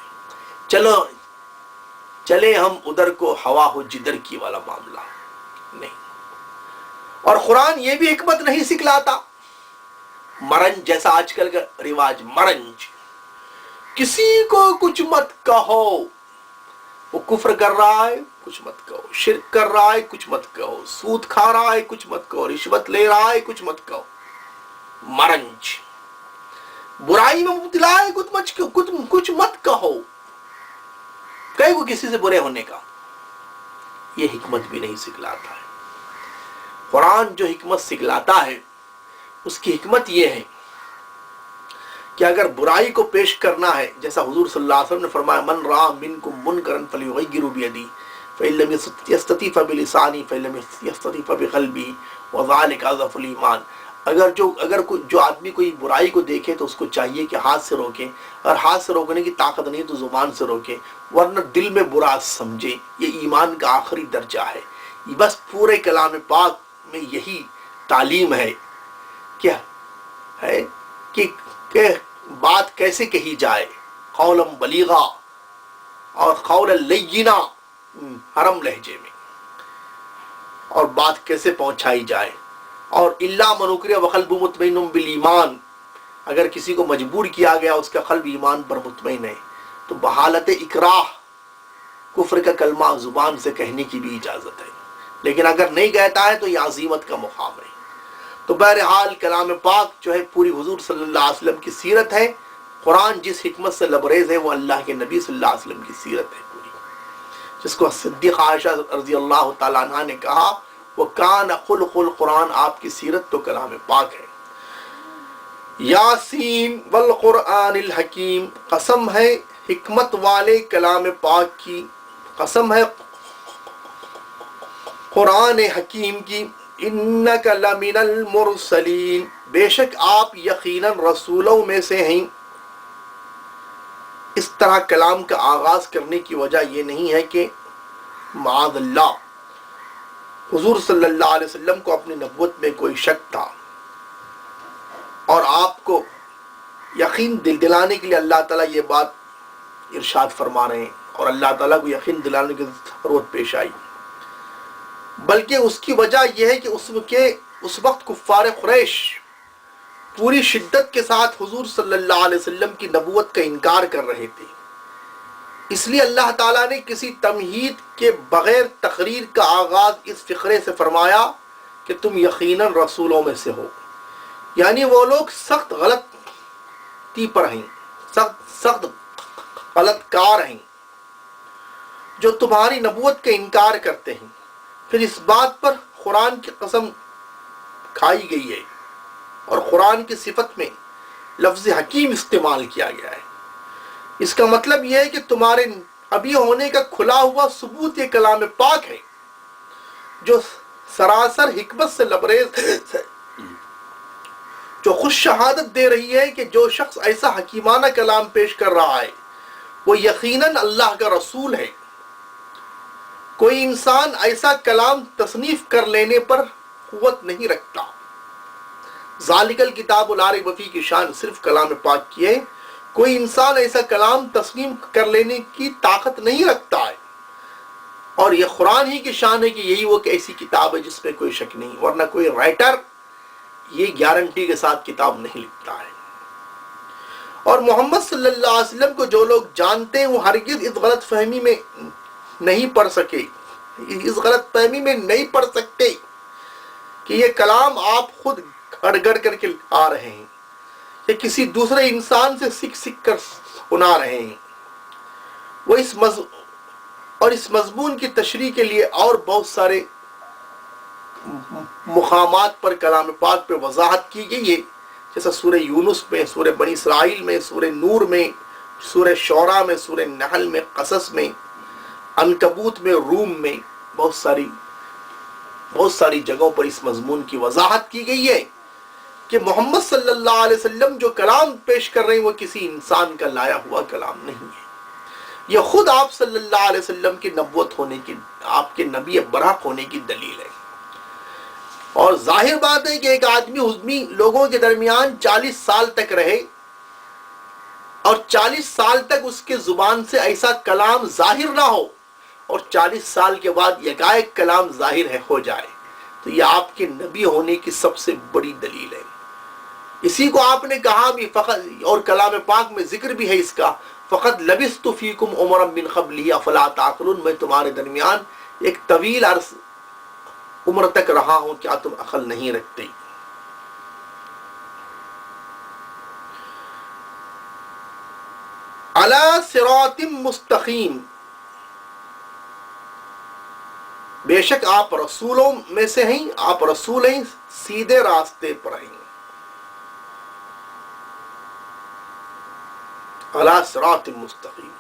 چلے ہم ادھر کو ہوا ہو جدھر کی والا معاملہ نہیں۔ اور قرآن یہ بھی حکمت نہیں سکھلاتا، مرنج جیسا آج کل کا رواج، مرنج، کسی کو کچھ مت کہو، وہ کفر کر رہا ہے کچھ مت کہو، شرک کر رہا ہے کچھ مت کہو، سود کھا رہا ہے کچھ مت کہو، رشوت لے رہا ہے کچھ مت کہو۔ مرنج، برائی میں مبتلا ہے کچھ مت کہو، کہیں کو کسی سے برے ہونے کا۔ یہ حکمت بھی نہیں سکھلاتا ہے۔ قرآن جو حکمت سکھلاتا ہے اس کی حکمت یہ ہے کہ اگر برائی کو پیش کرنا ہے، جیسا حضور صلی اللہ علیہ وسلم نے فرمایا، من رأى منکم منکرا فلیغیرہ بیدہ فإن لم یستطع فبلسانہ فإن لم یستطع فبقلبہ وذلک اضعف الایمان۔ جو آدمی کوئی برائی کو دیکھے تو اس کو چاہیے کہ ہاتھ سے روکے، اور ہاتھ سے روکنے کی طاقت نہیں تو زبان سے روکے، ورنہ دل میں برا سمجھے۔ یہ ایمان کا آخری درجہ ہے۔ بس پورے کلام پاک میں یہی تعلیم ہے کہ بات کیسے کہی جائے، قولا بلیغا اور قولا لینا، حرم لہجے میں، اور بات کیسے پہنچائی جائے۔ اور الا من اکرہ وقلبہ مطمئن بالایمان، اگر کسی کو مجبور کیا گیا اس کا قلب ایمان پر مطمئن ہے تو بحالت اکراہ کفر کا کلمہ زبان سے کہنے کی بھی اجازت ہے، لیکن اگر نہیں کہتا ہے تو یہ عزیمت کا مقام ہے۔ تو بہرحال کلام پاک جو ہے پوری حضور صلی اللہ علیہ وسلم کی سیرت ہے۔ قرآن جس حکمت سے لبریز ہے وہ اللہ کے نبی صلی اللہ علیہ وسلم کی سیرت ہے پوری، جس کو صدیق عائشہ رضی اللہ تعالیٰ عنہ نے کہا وَكَانَ خُلُقُ الْقُرْآنِ، آپ کی سیرت تو کلام پاک ہے۔ یاسین والقرآن الحکیم، قسم ہے حکمت والے کلام پاک کی، قسم ہے قرآن حکیم کی۔ انک لمن المرسلین، بے شک آپ یقیناً رسولوں میں سے ہیں۔ اس طرح کلام کا آغاز کرنے کی وجہ یہ نہیں ہے کہ معاذ اللہ حضور صلی اللہ علیہ وسلم کو اپنی نبوت میں کوئی شک تھا، اور آپ کو یقین دلانے کے لیے اللہ تعالیٰ یہ بات ارشاد فرما رہے ہیں، اور اللہ تعالیٰ کو یقین دلانے کی ضرورت پیش آئی، بلکہ اس کی وجہ یہ ہے کہ اس وقت کفار قریش پوری شدت کے ساتھ حضور صلی اللہ علیہ وسلم کی نبوت کا انکار کر رہے تھے۔ اس لیے اللہ تعالیٰ نے کسی تمہید کے بغیر تقریر کا آغاز اس فقرے سے فرمایا کہ تم یقیناً رسولوں میں سے ہو، یعنی وہ لوگ سخت غلطی پر ہیں، سخت غلط کار ہیں جو تمہاری نبوت کا انکار کرتے ہیں۔ پھر اس بات پر قرآن کی قسم کھائی گئی ہے، اور قرآن کی صفت میں لفظ حکیم استعمال کیا گیا ہے۔ اس کا مطلب یہ ہے کہ تمہارے نبی ہونے کا کھلا ہوا ثبوت یہ کلام پاک ہے، جو سراسر حکمت سے لبریز ہے، جو خوش شہادت دے رہی ہے کہ جو شخص ایسا حکیمانہ کلام پیش کر رہا ہے وہ یقیناً اللہ کا رسول ہے۔ کوئی انسان ایسا کلام تصنیف کر لینے پر قوت نہیں رکھتا۔ ذالک الکتاب لا ریب فیہ کی شان صرف کلام پاک کی ہے، کوئی انسان ایسا کلام تسلیم کر لینے کی طاقت نہیں رکھتا ہے، اور یہ قرآن ہی کی شان ہے کہ یہی وہ ایسی کتاب ہے جس میں کوئی شک نہیں، ورنہ کوئی رائٹر یہ گارنٹی کے ساتھ کتاب نہیں لکھتا ہے۔ اور محمد صلی اللہ علیہ وسلم کو جو لوگ جانتے ہیں وہ ہرگز اس غلط فہمی میں نہیں پڑ سکے، اس غلط فہمی میں نہیں پڑ سکتے کہ یہ کلام آپ خود گھڑ گھڑ کر کے آ رہے ہیں یا کسی دوسرے انسان سے سیکھ کر سنا رہے ہیں۔ وہ اس مضمون کی تشریح کے لیے اور بہت سارے مقامات پر کلام پاک پہ وضاحت کی گئی ہے، جیسا سورہ یونس میں، سورہ بنی اسرائیل میں، سورہ نور میں، سورہ شعراء میں، سورہ نحل میں، قصص میں، عنکبوت میں، روم میں، بہت ساری جگہوں پر اس مضمون کی وضاحت کی گئی ہے کہ محمد صلی اللہ علیہ وسلم جو کلام پیش کر رہے ہیں وہ کسی انسان کا لایا ہوا کلام نہیں ہے، یہ خود آپ صلی اللہ علیہ وسلم کی نبوت ہونے کی، آپ کے نبی برحق ہونے کی دلیل ہے۔ اور ظاہر بات ہے کہ ایک آدمی لوگوں کے درمیان 40 سال تک رہے اور 40 سال تک اس کے زبان سے ایسا کلام ظاہر نہ ہو، اور 40 سال کے بعد یکایک کلام ظاہر ہو جائے، تو یہ آپ کے نبی ہونے کی سب سے بڑی دلیل ہے۔ اسی کو آپ نے کہا بھی فقط، اور کلام پاک میں ذکر بھی ہے اس کا، فقط لبثت فیکم عمرا من قبلہ افلا تعقلون، میں تمہارے درمیان ایک طویل عمر تک رہا ہوں، کیا تم عقل نہیں رکھتے؟ علی صراط مستقیم، بے شک آپ رسولوں میں سے ہیں، آپ رسول ہیں، سیدھے راستے پر ہیں۔ علی صراط مستقیم،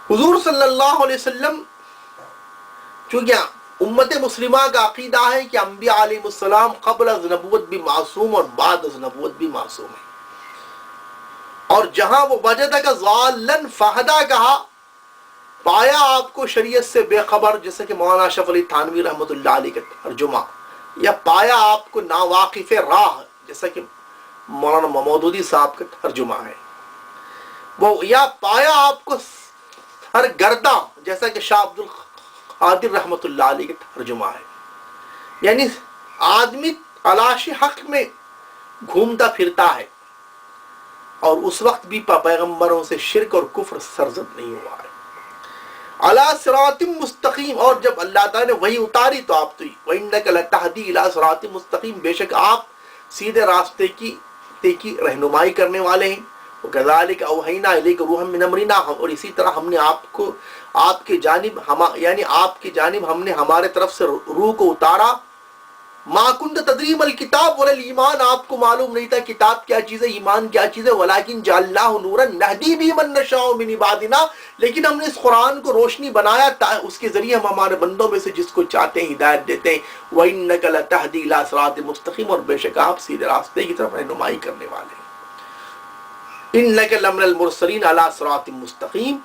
حضور صلی اللہ علیہ وسلم، چونکہ امت مسلمہ کا عقیدہ ہے کہ انبیاء علیہ السلام قبل از نبوت بھی معصوم اور بعد از نبوت بھی معصوم ہیں، اور جہاں وہ وجدک ضالا فہدا کہا، پایا آپ کو شریعت سے بے خبر، جیسے کہ مولانا اشرف علی تھانوی رحمۃ اللہ علیہ کا ترجمہ، یا پایا آپ کو ناواقف راہ، جیسا کہ مولانا مودودی صاحب کا ترجمہ ہے، وہ یا پایا آپ کو سرگرداں، جیسا کہ شاہ عبد القادر رحمۃ اللہ علیہ کا ترجمہ ہے، یعنی آدمی تلاش حق میں گھومتا پھرتا ہے، اور اس وقت بھی پیغمبروں سے شرک اور کفر سرزد نہیں ہوا ہے۔ علی صراط مستقیم، اور جب اللہ تعالیٰ نے وہی اتاری تو آپ تو وَإِنَّكَ لَتَهْدِي إِلَىٰ صِرَاطٍ مُسْتَقِيمٍ، بے شک آپ سیدھے راستے کی رہنمائی کرنے والے ہیں۔ وَكَذَلِكَ أَوْحَيْنَا إِلَيْكَ رُوحًا مِّنْ أَمْرِنَا، اور اسی طرح ہم نے آپ کی جانب ہم نے ہمارے طرف سے روح کو اتارا۔ ما كنت تدری ما الکتاب ولا الایمان، آپ کو معلوم نہیں تھا کتاب کیا چیز ہے، ایمان کیا چیز ہے، ولکن جعلناہ نورا نہدی بہ من نشاء من عبادنا، لیکن ہم نے اس قرآن کو روشنی بنایا اس کے ذریعے ہم ہمارے بندوں میں سے جس کو چاہتے ہیں ہدایت دیتے ہیں۔ وَإِنَّكَ لَتَهْدِي إِلَىٰ صِرَاطٍ مُسْتَقِيمٍ، اور بے شک آپ سیدھے راستے کی طرف رہنمائی کرنے والے ہیں۔ إِنَّكَ لَمِنَ الْمُرْسَلِينَ عَلَىٰ صِرَاطٍ مُسْتَقِيمٍ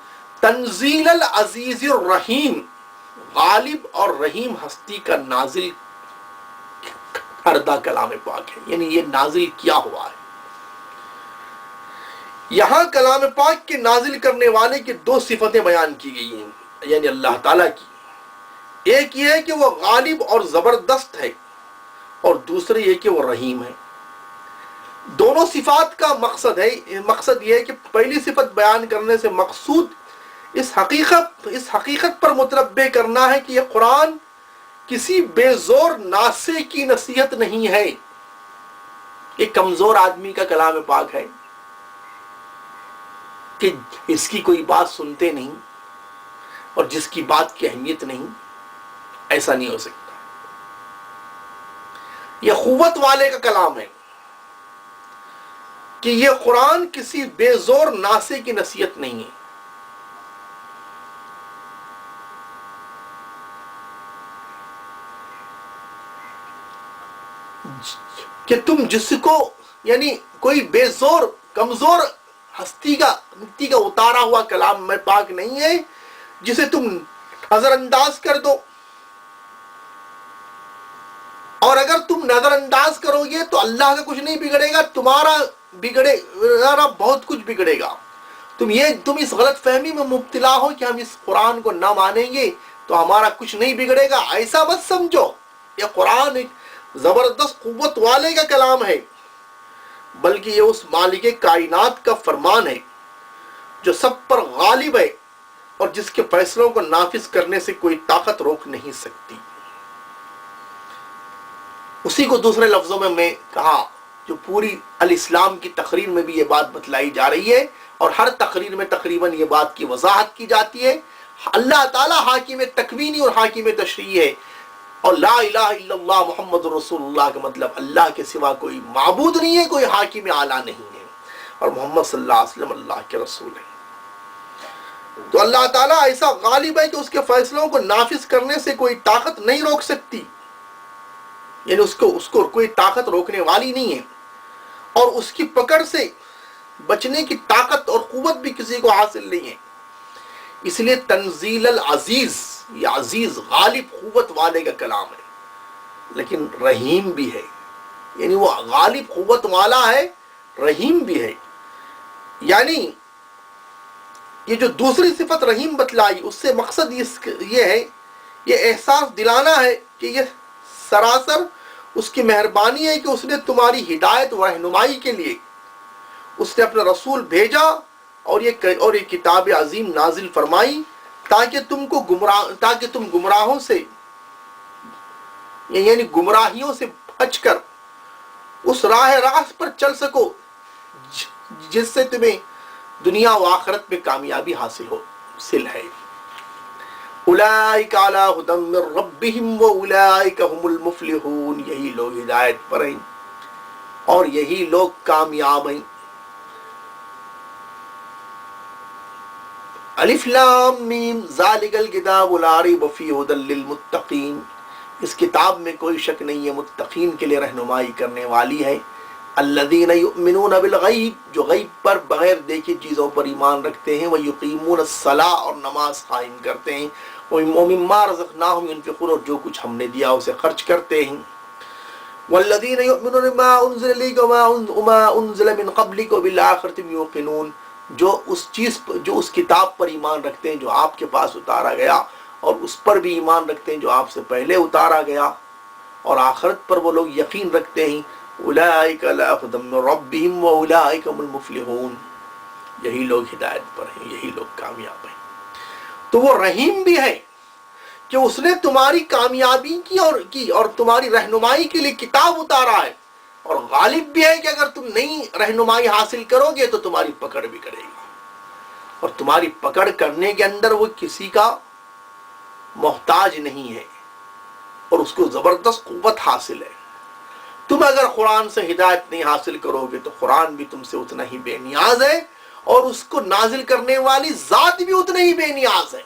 تنزیل العزیز الرحیم، غالب اور رحیم ہستی کا نازل کردہ کلام پاک ہے، یعنی یہ نازل کیا ہوا ہے۔ یہاں کلام پاک کے نازل کرنے والے کی دو صفتیں بیان کی گئی ہیں، یعنی اللہ تعالیٰ کی، ایک یہ ہے کہ وہ غالب اور زبردست ہے، اور دوسری یہ کہ وہ رحیم ہے۔ دونوں صفات کا مقصد یہ ہے کہ پہلی صفت بیان کرنے سے مقصود اس حقیقت پر متنبہ کرنا ہے کہ یہ قرآن کسی بے زور ناسے کی نصیحت نہیں ہے، ایک کمزور آدمی کا کلام پاک ہے کہ اس کی کوئی بات سنتے نہیں اور جس کی بات کی اہمیت نہیں، ایسا نہیں ہو سکتا۔ یہ قوت والے کا کلام ہے کہ یہ قرآن کسی بے زور ناسے کی نصیحت نہیں ہے. کہ تم جس کو یعنی کوئی بے زور کمزور ہستی کا اتارا ہوا کلام میں پاک نہیں ہے جسے تم نظر انداز کر دو. اور اگر تم نظر انداز کرو گے تو اللہ کا کچھ نہیں بگڑے گا، تمہارا بہت کچھ بگڑے گا. تم اس غلط فہمی میں مبتلا ہو کہ ہم اس قرآن کو نہ مانیں گے تو ہمارا کچھ نہیں بگڑے گا. ایسا مت سمجھو. یہ قرآن ایک زبردست قوت والے کا کلام ہے، بلکہ یہ اس مالک کائنات کا فرمان ہے جو سب پر غالب ہے اور جس کے فیصلوں کو نافذ کرنے سے کوئی طاقت روک نہیں سکتی. اسی کو دوسرے لفظوں میں کہا جو پوری الاسلام کی تقریر میں بھی یہ بات بتلائی جا رہی ہے، اور ہر تقریر میں تقریباً یہ بات کی وضاحت کی جاتی ہے. اللہ تعالیٰ حاکم تکوینی اور حاکم تشریعی ہے، اور لا الہ الا اللہ محمد رسول اللہ کا مطلب اللہ کے سوا کوئی معبود نہیں ہے، کوئی حاکم اعلیٰ نہیں ہے، اور محمد صلی اللہ علیہ وسلم اللہ کے رسول ہے. تو اللہ تعالیٰ ایسا غالب ہے کہ اس کے فیصلوں کو نافذ کرنے سے کوئی طاقت نہیں روک سکتی، یعنی اس کو کوئی طاقت روکنے والی نہیں ہے، اور اس کی پکڑ سے بچنے کی طاقت اور قوت بھی کسی کو حاصل نہیں ہے. اس لیے تنزیل العزیز، یہ عزیز غالب قوت والے کا کلام ہے، لیکن رحیم بھی ہے. یعنی وہ غالب قوت والا ہے، رحیم بھی ہے. یعنی یہ جو دوسری صفت رحیم بتلائی، اس سے مقصد یہ ہے، یہ احساس دلانا ہے کہ یہ سراسر اس کی مہربانی ہے کہ اس نے تمہاری ہدایت و رہنمائی کے لیے اس نے اپنا رسول بھیجا اور یہ کتاب عظیم نازل فرمائی تاکہ تم گمراہوں سے یعنی گمراہیوں سے بچ کر اس راست پر چل سکو جس سے تمہیں دنیا و آخرت میں کامیابی حاصل ہے. اولئک علی ھدی من ربہم واولئک ھم المفلحون. یہی لوگ ہدایت پر ہیں اور یہی لوگ کامیاب ہیں. الف لام میم ذالک الکتاب لا ریب فیہ ھدی للمتقین. اس کتاب میں کوئی شک نہیں ہے، متقین کے لیے رہنمائی کرنے والی ہے. الذین یؤمنون بالغیب، جو غیب پر بغیر دیکھے چیزوں پر ایمان رکھتے ہیں. ویقیمون الصلاۃ، اور نماز قائم کرتے ہیں. ومما رزقناہم ینفقون، اور جو کچھ ہم نے دیا اسے خرچ کرتے ہیں. والذین یؤمنون بما انزل الیک وما انزل من قبلک وبالآخرۃ هم یوقنون، جو اس کتاب پر ایمان رکھتے ہیں جو آپ کے پاس اتارا گیا، اور اس پر بھی ایمان رکھتے ہیں جو آپ سے پہلے اتارا گیا، اور آخرت پر وہ لوگ یقین رکھتے ہیں. اولئک علی ھدی من ربہم واولئک ھم المفلحون. یہی لوگ ہدایت پر ہیں، یہی لوگ کامیاب ہیں. تو وہ رحیم بھی ہے کہ اس نے تمہاری کامیابی کی اور تمہاری رہنمائی کے لیے کتاب اتارا ہے، اور غالب بھی ہے کہ اگر تم نئی رہنمائی حاصل کرو گے تو تمہاری پکڑ بھی کرے گا، اور تمہاری پکڑ کرنے کے اندر وہ کسی کا محتاج نہیں ہے، اور اس کو زبردست قوت حاصل ہے. تم اگر قرآن سے ہدایت نہیں حاصل کرو گے تو قرآن بھی تم سے اتنا ہی بے نیاز ہے، اور اس کو نازل کرنے والی ذات بھی اتنا ہی بے نیاز ہے.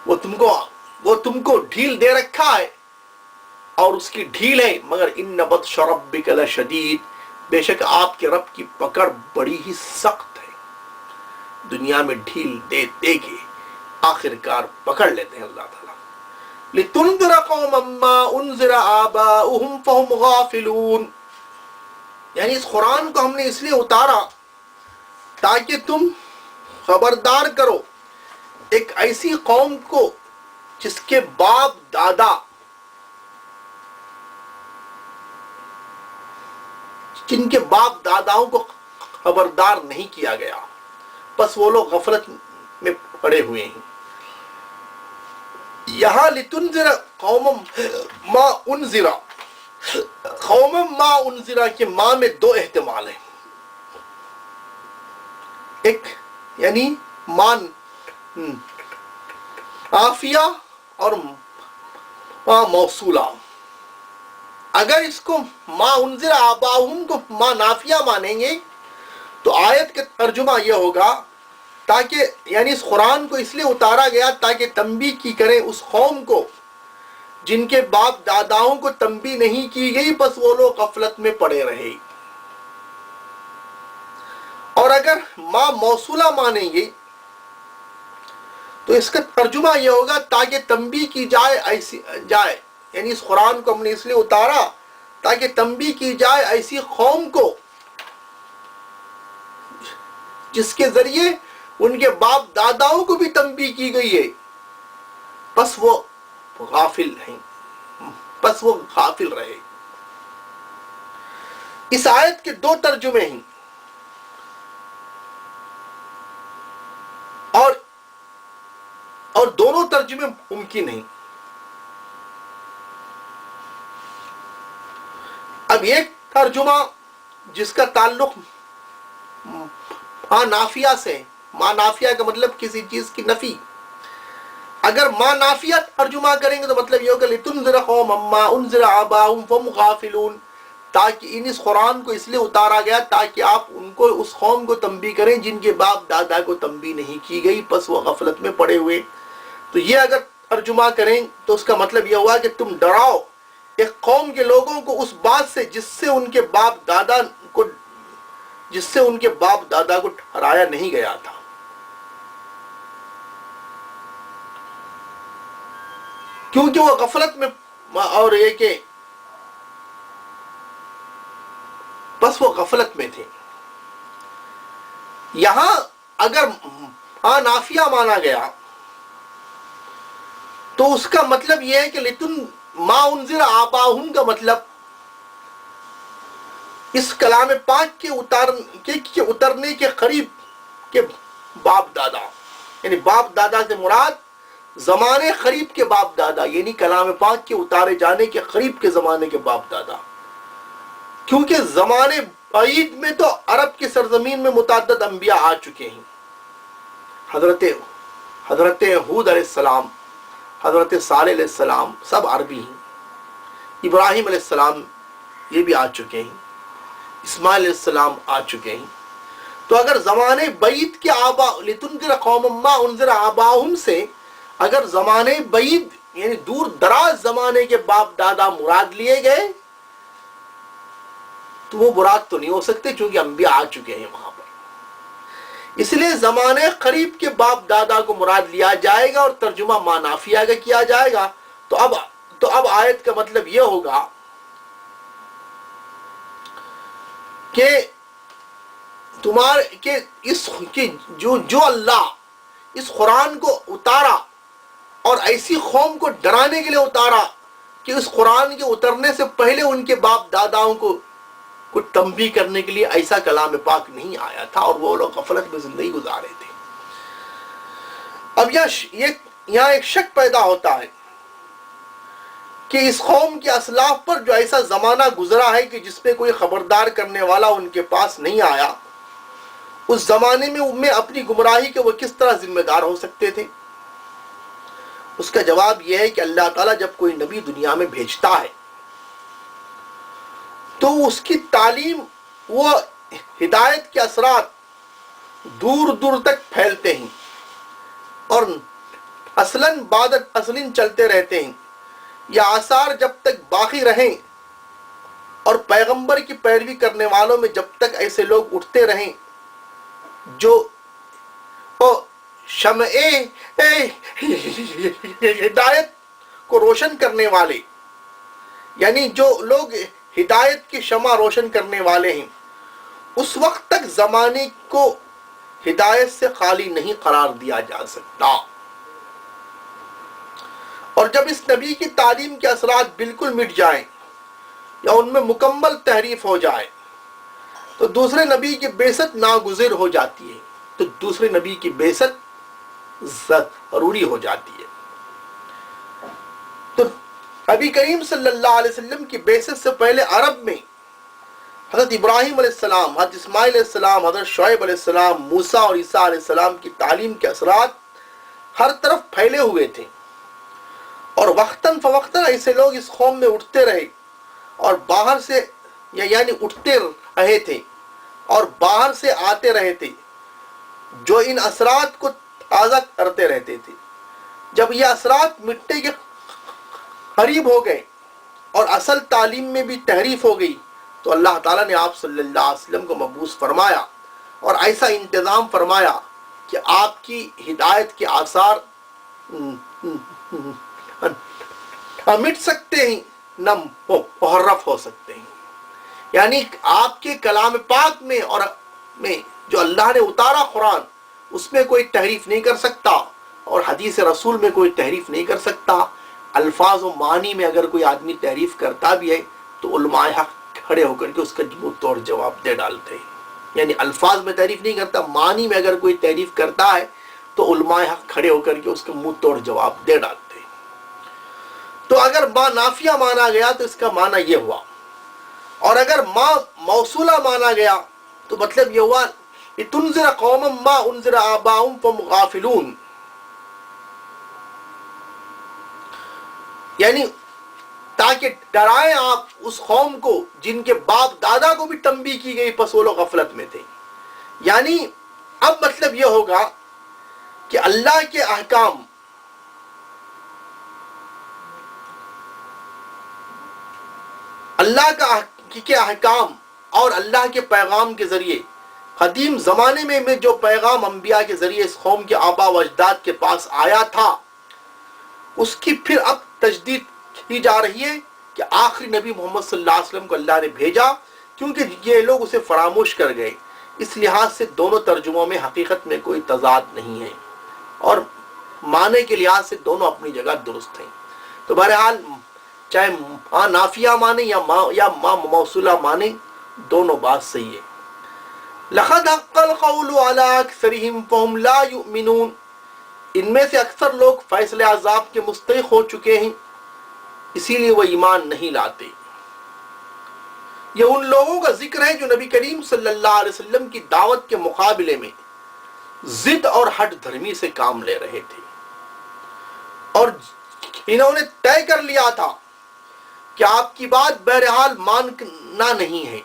وہ تم کو ڈھیل دے رکھا ہے، اور اس کی ڈھیل ہے، مگر ان بطش ربک لشدید، بے شک آپ کے رب کی پکڑ بڑی ہی سخت ہے. دنیا میں ڈھیل دے دے کے آخر کار پکڑ لیتے ہیں اللہ تعالیٰ. لتنذر قوما ما انذر آباؤہم فہم غافلون. یعنی اس قرآن کو ہم نے اس لیے اتارا تاکہ تم خبردار کرو ایک ایسی قوم کو جس کے باپ دادا جن کے باپ داداؤں کو خبردار نہیں کیا گیا، بس وہ لوگ غفلت میں پڑے ہوئے ہیں. یہاں لتنذر قوما ما انذر، قوما ما انذر کے ماں میں دو احتمال ہیں. ایک یعنی مان عافیہ اور موصولہ. اگر اس کو ما انذر آباؤہم کو ما نافیہ مانیں گے تو آیت کا ترجمہ یہ ہوگا تاکہ یعنی اس قرآن کو اس لیے اتارا گیا تاکہ تنبیہ کی کریں اس قوم کو جن کے باپ داداؤں کو تنبیہ نہیں کی گئی، بس وہ لوگ غفلت میں پڑے رہے۔ اور اگر ما موصولہ مانیں گے تو اس کا ترجمہ یہ ہوگا تاکہ تنبیہ کی جائے یعنی اس قرآن کو ہم نے اس لیے اتارا تاکہ تنبیہ کی جائے ایسی قوم کو جس کے ذریعے ان کے باپ داداؤں کو بھی تنبیہ کی گئی ہے، بس وہ غافل ہیں، بس وہ غافل رہے۔ اس آیت کے دو ترجمے ہیں اور دونوں ترجمے ممکن ہیں۔ اب ایک ترجمہ جس کا تعلق ما نافیہ سے، ما نافیہ کا مطلب کسی چیز کی نفی، اگر ما نافیہ ترجمہ کریں گے تو مطلب یہ ہوگا لِتُنذِرَ قَوْمًا مَا أُنذِرَ آبَاؤُهُمْ فَهُمْ غَافِلُونَ، تاکہ اس قرآن کو اس لیے اتارا گیا تاکہ آپ ان کو اس قوم کو تنبیہ کریں جن کے باپ دادا کو تنبیہ نہیں کی گئی، پس وہ غفلت میں پڑے ہوئے۔ تو یہ اگر ترجمہ کریں تو اس کا مطلب یہ ہوا کہ تم ڈراؤ ایک قوم کے لوگوں کو اس بات سے جس سے ان کے باپ دادا کو ٹھہرایا نہیں گیا تھا۔ کیونکہ وہ غفلت میں، اور یہ کہ بس وہ غفلت میں تھے۔ یہاں اگر ما نافیہ مانا گیا تو اس کا مطلب یہ ہے کہ ما انذر آباؤہم کا مطلب اس کلام پاک کے اترنے کے قریب کے باپ دادا، یعنی باپ دادا سے مراد زمانے قریب کے باپ دادا، یعنی کلام پاک کے اتارے جانے کے قریب کے زمانے کے باپ دادا، کیونکہ زمانے بعید میں تو عرب کی سرزمین میں متعدد انبیاء آ چکے ہیں۔ حضرت ہود علیہ السلام، حضرت صالح علیہ السلام سب عربی ہیں، ابراہیم علیہ السلام یہ بھی آ چکے ہیں، اسماعیل علیہ السلام آ چکے ہیں۔ تو اگر زمانے بعید کے لِتُنذِرَ قَوْمًا مَا أُنذِرَ آبَاؤُهُمْ سے اگر زمانے بعید یعنی دور دراز زمانے کے باپ دادا مراد لیے گئے تو وہ مراد تو نہیں ہو سکتے چونکہ انبیاء آ چکے ہیں وہاں پر، اس لیے زمانے قریب کے باپ دادا کو مراد لیا جائے گا اور ترجمہ ما نافیہ کا کیا جائے گا۔ تو اب آیت کا مطلب یہ ہوگا کہ جو اللہ اس قرآن کو اتارا اور ایسی قوم کو ڈرانے کے لیے اتارا کہ اس قرآن کے اترنے سے پہلے ان کے باپ داداؤں کو تنبیہ کرنے کے لیے ایسا کلام پاک نہیں آیا تھا اور وہ لوگ غفلت میں زندگی گزارے تھے۔ اب یہاں ایک شک پیدا ہوتا ہے کہ اس قوم کے اسلاف پر جو ایسا زمانہ گزرا ہے کہ جس پہ کوئی خبردار کرنے والا ان کے پاس نہیں آیا، اس زمانے میں اپنی گمراہی کے وہ کس طرح ذمہ دار ہو سکتے تھے؟ اس کا جواب یہ ہے کہ اللہ تعالیٰ جب کوئی نبی دنیا میں بھیجتا ہے تو اس کی تعلیم، وہ ہدایت کے اثرات دور دور تک پھیلتے ہیں اور اصلاً بعد اصلاً چلتے رہتے ہیں۔ یہ آثار جب تک باقی رہیں اور پیغمبر کی پیروی کرنے والوں میں جب تک ایسے لوگ اٹھتے رہیں جو شمع ہدایت کو روشن کرنے والے، یعنی جو لوگ ہدایت کی شمع روشن کرنے والے ہیں، اس وقت تک زمانے کو ہدایت سے خالی نہیں قرار دیا جا سکتا۔ اور جب اس نبی کی تعلیم کے اثرات بالکل مٹ جائیں یا ان میں مکمل تحریف ہو جائے تو دوسرے نبی کی بعثت ناگزیر ہو جاتی ہے، تو دوسرے نبی کی بعثت ضروری ہو جاتی ہے۔ تو نبی کریم صلی اللہ علیہ وسلم کی بعثت سے پہلے عرب میں حضرت ابراہیم علیہ السلام، حضرت اسماعیل علیہ السلام، حضرت شعیب علیہ السلام، موسیٰ اور عیسیٰ علیہ السلام کی تعلیم کے اثرات ہر طرف پھیلے ہوئے تھے، اور وقتاً فوقتاً ایسے لوگ اس قوم میں اٹھتے رہے اور باہر سے یعنی اٹھتے رہے تھے اور باہر سے آتے رہے تھے جو ان اثرات کو تازہ کرتے رہتے تھے۔ جب یہ اثرات مٹی کے قریب ہو گئے اور اصل تعلیم میں بھی تحریف ہو گئی تو اللہ تعالیٰ نے آپ صلی اللہ علیہ وسلم کو مبعوث فرمایا اور ایسا انتظام فرمایا کہ آپ کی ہدایت کے آثار نہ مٹ سکتے ہیں نہ محرف ہو سکتے ہیں۔ یعنی آپ کے کلام پاک میں اور میں جو اللہ نے اتارا قرآن، اس میں کوئی تحریف نہیں کر سکتا اور حدیث رسول میں کوئی تحریف نہیں کر سکتا۔ الفاظ و معنی میں اگر کوئی آدمی تحریف کرتا بھی ہے تو علماء حق کھڑے ہو کر کے اس کا منہ توڑ جواب دے ڈالتے ہیں۔ یعنی الفاظ میں تحریف نہیں کرتا، معنی میں اگر کوئی تحریف کرتا ہے تو علماء حق کھڑے ہو کر کے اس کا منہ توڑ جواب دے ڈالتے ہیں۔ تو اگر ما نافیہ مانا گیا تو اس کا معنی یہ ہوا، اور اگر ما موصولہ مانا گیا تو مطلب یہ ہوا لِتُنذِرَ قَوْمًا مَا أُنذِرَ آبَاؤُهُمْ فَهُمْ غَافِلُونَ، یعنی تاکہ ڈرائیں آپ اس قوم کو جن کے باپ دادا کو بھی تنبیہ کی گئی پس وہ لوگ غفلت میں تھے۔ یعنی اب مطلب یہ ہوگا کہ اللہ کے احکام اللہ کے احکام اور اللہ کے پیغام کے ذریعے قدیم زمانے میں جو پیغام انبیاء کے ذریعے اس قوم کے آبا و اجداد کے پاس آیا تھا، اس کی پھر اب تجدید کی جا رہی ہے کہ آخری نبی محمد صلی اللہ علیہ وسلم کو اللہ نے بھیجا، کیونکہ یہ لوگ اسے فراموش کر گئے۔ اس لحاظ سے دونوں ترجموں میں حقیقت میں کوئی تضاد نہیں ہے اور معنی کے لحاظ سے دونوں اپنی جگہ درست ہیں۔ تو بہرحال چاہے ماں نافیہ مانے یا ماں موصولہ مانے، دونوں بات صحیح ہے۔ لَقَدْ حَقَّ الْقَوْلُ عَلَىٰ أَكْثَرِهِمْ فَهُمْ لَا يُؤْمِنُونَ، ان میں سے اکثر لوگ فیصلے عذاب کے مستحق ہو چکے ہیں، اسی لیے وہ ایمان نہیں لاتے۔ یہ ان لوگوں کا ذکر ہے جو نبی کریم صلی اللہ علیہ وسلم کی دعوت کے مقابلے میں ضد اور ہٹ دھرمی سے کام لے رہے تھے، اور انہوں نے طے کر لیا تھا کہ آپ کی بات بہرحال ماننا نہیں ہے۔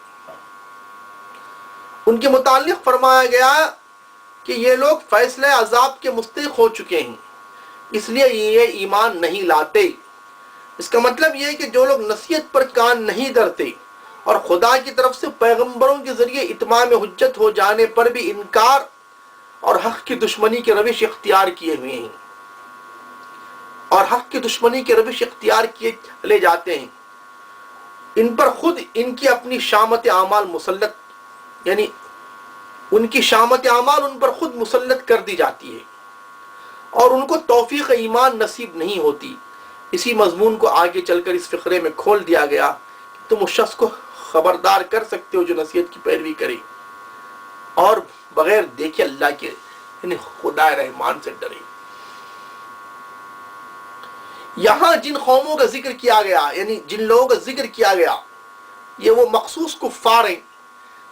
ان کے متعلق فرمایا گیا کہ یہ لوگ فیصلہ عذاب کے مستحق ہو چکے ہیں، اس لیے یہ ایمان نہیں لاتے۔ اس کا مطلب یہ ہے کہ جو لوگ نصیحت پر کان نہیں دھرتے اور خدا کی طرف سے پیغمبروں کے ذریعے اتمام حجت ہو جانے پر بھی انکار اور حق کی دشمنی کی روش اختیار کیے ہوئے ہیں اور حق کی دشمنی کی روش اختیار کیے چلے جاتے ہیں، ان پر خود ان کی اپنی شامت اعمال مسلط، یعنی ان کی شامت اعمال ان پر خود مسلط کر دی جاتی ہے اور ان کو توفیق ایمان نصیب نہیں ہوتی۔ اسی مضمون کو آگے چل کر اس فقرے میں کھول دیا گیا کہ تم اس شخص کو خبردار کر سکتے ہو جو نصیحت کی پیروی کرے اور بغیر دیکھے اللہ کے یعنی خدا رحمان سے ڈرے۔ یہاں جن قوموں کا ذکر کیا گیا، یعنی جن لوگوں کا ذکر کیا گیا، یہ وہ مخصوص کفار ہیں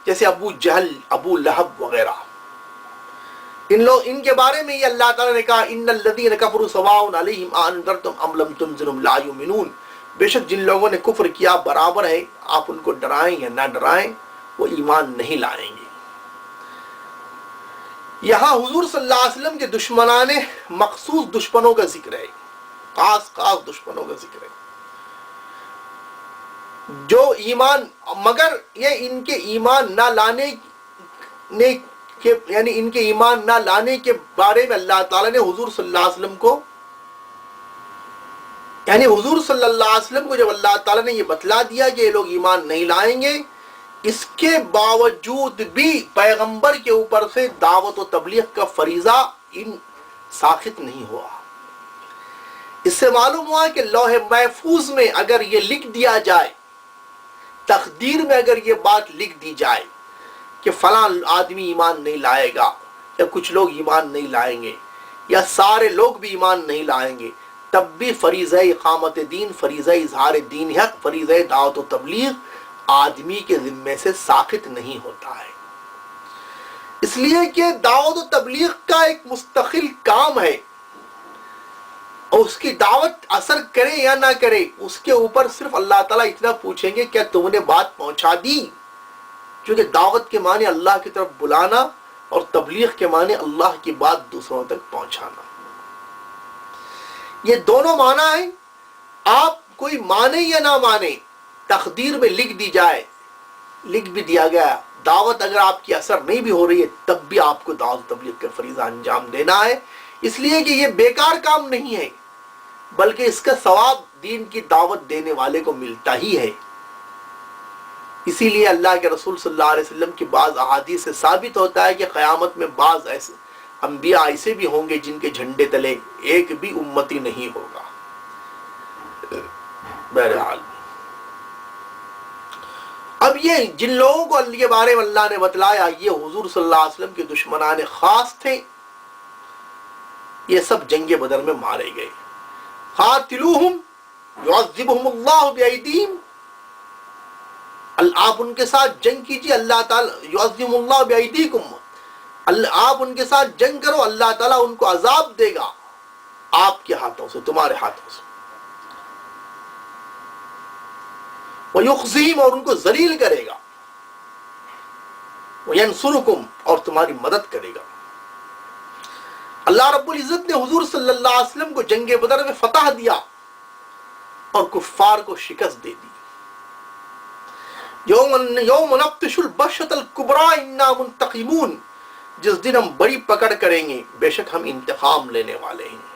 جیسے ابو جہل، ابو لہب وغیرہ۔ ان کے بارے میں یہ اللہ تعالیٰ نے کہا ان الذین کفروا سواء علیہم انذرتم ام لم تنذرہم لا یؤمنون، بے شک جن لوگوں نے کفر کیا برابر ہے، آپ ان کو ڈرائیں یا نہ ڈرائیں وہ ایمان نہیں لائیں گے۔ یہاں حضور صلی اللہ علیہ وسلم کے دشمنان مخصوص دشمنوں کا ذکر ہے، خاص دشمنوں کا ذکر ہے جو ایمان، مگر یہ ان کے ایمان نہ لانے کے یعنی ان کے ایمان نہ لانے کے بارے میں اللہ تعالیٰ نے حضور صلی اللہ علیہ وسلم کو، یعنی حضور صلی اللہ علیہ وسلم کو جب اللہ تعالیٰ نے یہ بتلا دیا کہ یہ لوگ ایمان نہیں لائیں گے، اس کے باوجود بھی پیغمبر کے اوپر سے دعوت و تبلیغ کا فریضہ ان ساخط نہیں ہوا۔ اس سے معلوم ہوا کہ لوح محفوظ میں اگر یہ لکھ دیا جائے، تقدیر میں اگر یہ بات لکھ دی جائے کہ فلاں آدمی ایمان نہیں لائے گا یا کچھ لوگ ایمان نہیں لائیں گے یا سارے لوگ بھی ایمان نہیں لائیں گے، تب بھی فریضہ اقامت دین، فریضہ اظہار دین حق، فریضہ دعوت و تبلیغ آدمی کے ذمے سے ساقط نہیں ہوتا ہے۔ اس لیے کہ دعوت و تبلیغ کا ایک مستقل کام ہے، اور اس کی دعوت اثر کرے یا نہ کرے اس کے اوپر صرف اللہ تعالیٰ اتنا پوچھیں گے کیا تم نے بات پہنچا دی، کیونکہ دعوت کے معنی اللہ کی طرف بلانا اور تبلیغ کے معنی اللہ کی بات دوسروں تک پہنچانا، یہ دونوں معنی ہیں۔ آپ کوئی مانے یا نہ مانے، تقدیر میں لکھ دی جائے، لکھ بھی دیا گیا، دعوت اگر آپ کی اثر نہیں بھی ہو رہی ہے تب بھی آپ کو دعوت تبلیغ کا فریضہ انجام دینا ہے، اس لیے کہ یہ بیکار کام نہیں ہے بلکہ اس کا ثواب دین کی دعوت دینے والے کو ملتا ہی ہے۔ اسی لیے اللہ کے رسول صلی اللہ علیہ وسلم کی بعض احادیث سے ثابت ہوتا ہے کہ قیامت میں بعض ایسے انبیاء ایسے بھی ہوں گے جن کے جھنڈے تلے ایک بھی امتی نہیں ہوگا۔ بہرحال اب یہ جن لوگوں کو کے بارے میں اللہ نے بتلایا یہ حضور صلی اللہ علیہ وسلم کے دشمنان خاص تھے، یہ سب جنگ بدر میں مارے گئے۔ قاتلوہم یعذبہم اللہ بأیدیہم، آپ ان کے ساتھ جنگ کیجیے، اللہ تعالیٰ یعذبہم اللہ بأیدیکم، آپ ان کے ساتھ جنگ کرو، اللہ تعالیٰ ان کو عذاب دے گا آپ کے ہاتھوں سے، تمہارے ہاتھوں سے، وَيُخْزِهِمْ، اور ان کو ذلیل کرے گا، وَيَنْصُرُكُمْ، اور تمہاری مدد کرے گا۔ اللہ رب العزت نے حضور صلی اللہ علیہ وسلم کو جنگ بدر میں فتح دیا اور کفار کو شکست دے دی۔ یوم نبطش البطشۃ الکبریٰ انا منتقمون، جس دن ہم بڑی پکڑ کریں گے بے شک ہم انتقام لینے والے ہیں۔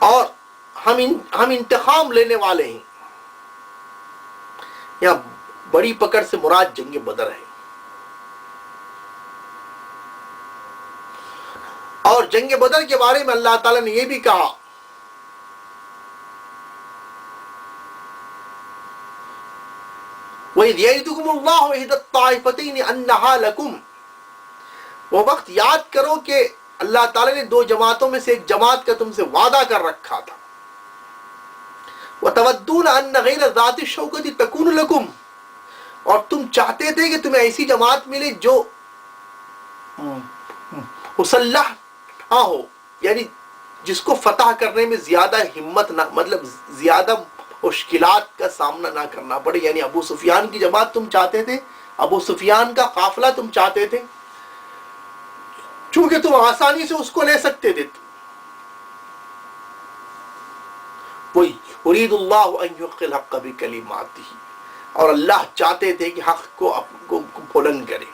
اور ہم انتقام لینے والے ہیں، یہاں بڑی پکڑ سے مراد جنگ بدر ہے۔ اور جنگ بدر کے بارے میں اللہ تعالیٰ نے یہ بھی کہا وَإِذْ يَعِدُكُمُ اللَّهُ إِحْدَى الطَّائِفَتَيْنِ أَنَّهَا لَكُمْ، وہ وقت یاد کرو کہ اللہ تعالیٰ نے دو جماعتوں میں سے ایک جماعت کا تم سے وعدہ کر رکھا تھا۔ وَتَوَدُّونَ أَنَّ غَيْرَ ذَاتِ الشَّوْكَةِ تَكُونُ لَكُمْ، اور تم چاہتے تھے کہ تمہیں ایسی جماعت ملے جو مسلح نہ ہو، یعنی جس کو فتح کرنے میں زیادہ ہمت نہ، مطلب زیادہ مشکلات کا سامنا نہ کرنا پڑے، یعنی ابو سفیان کی جماعت تم چاہتے تھے، ابو سفیان کا قافلہ تم چاہتے تھے، چونکہ تم آسانی سے اس کو لے سکتے تھے۔ وہی یرید اللہ ان یحق الحق بکلماتہ، اور اللہ چاہتے تھے کہ حق کو بلند کرے،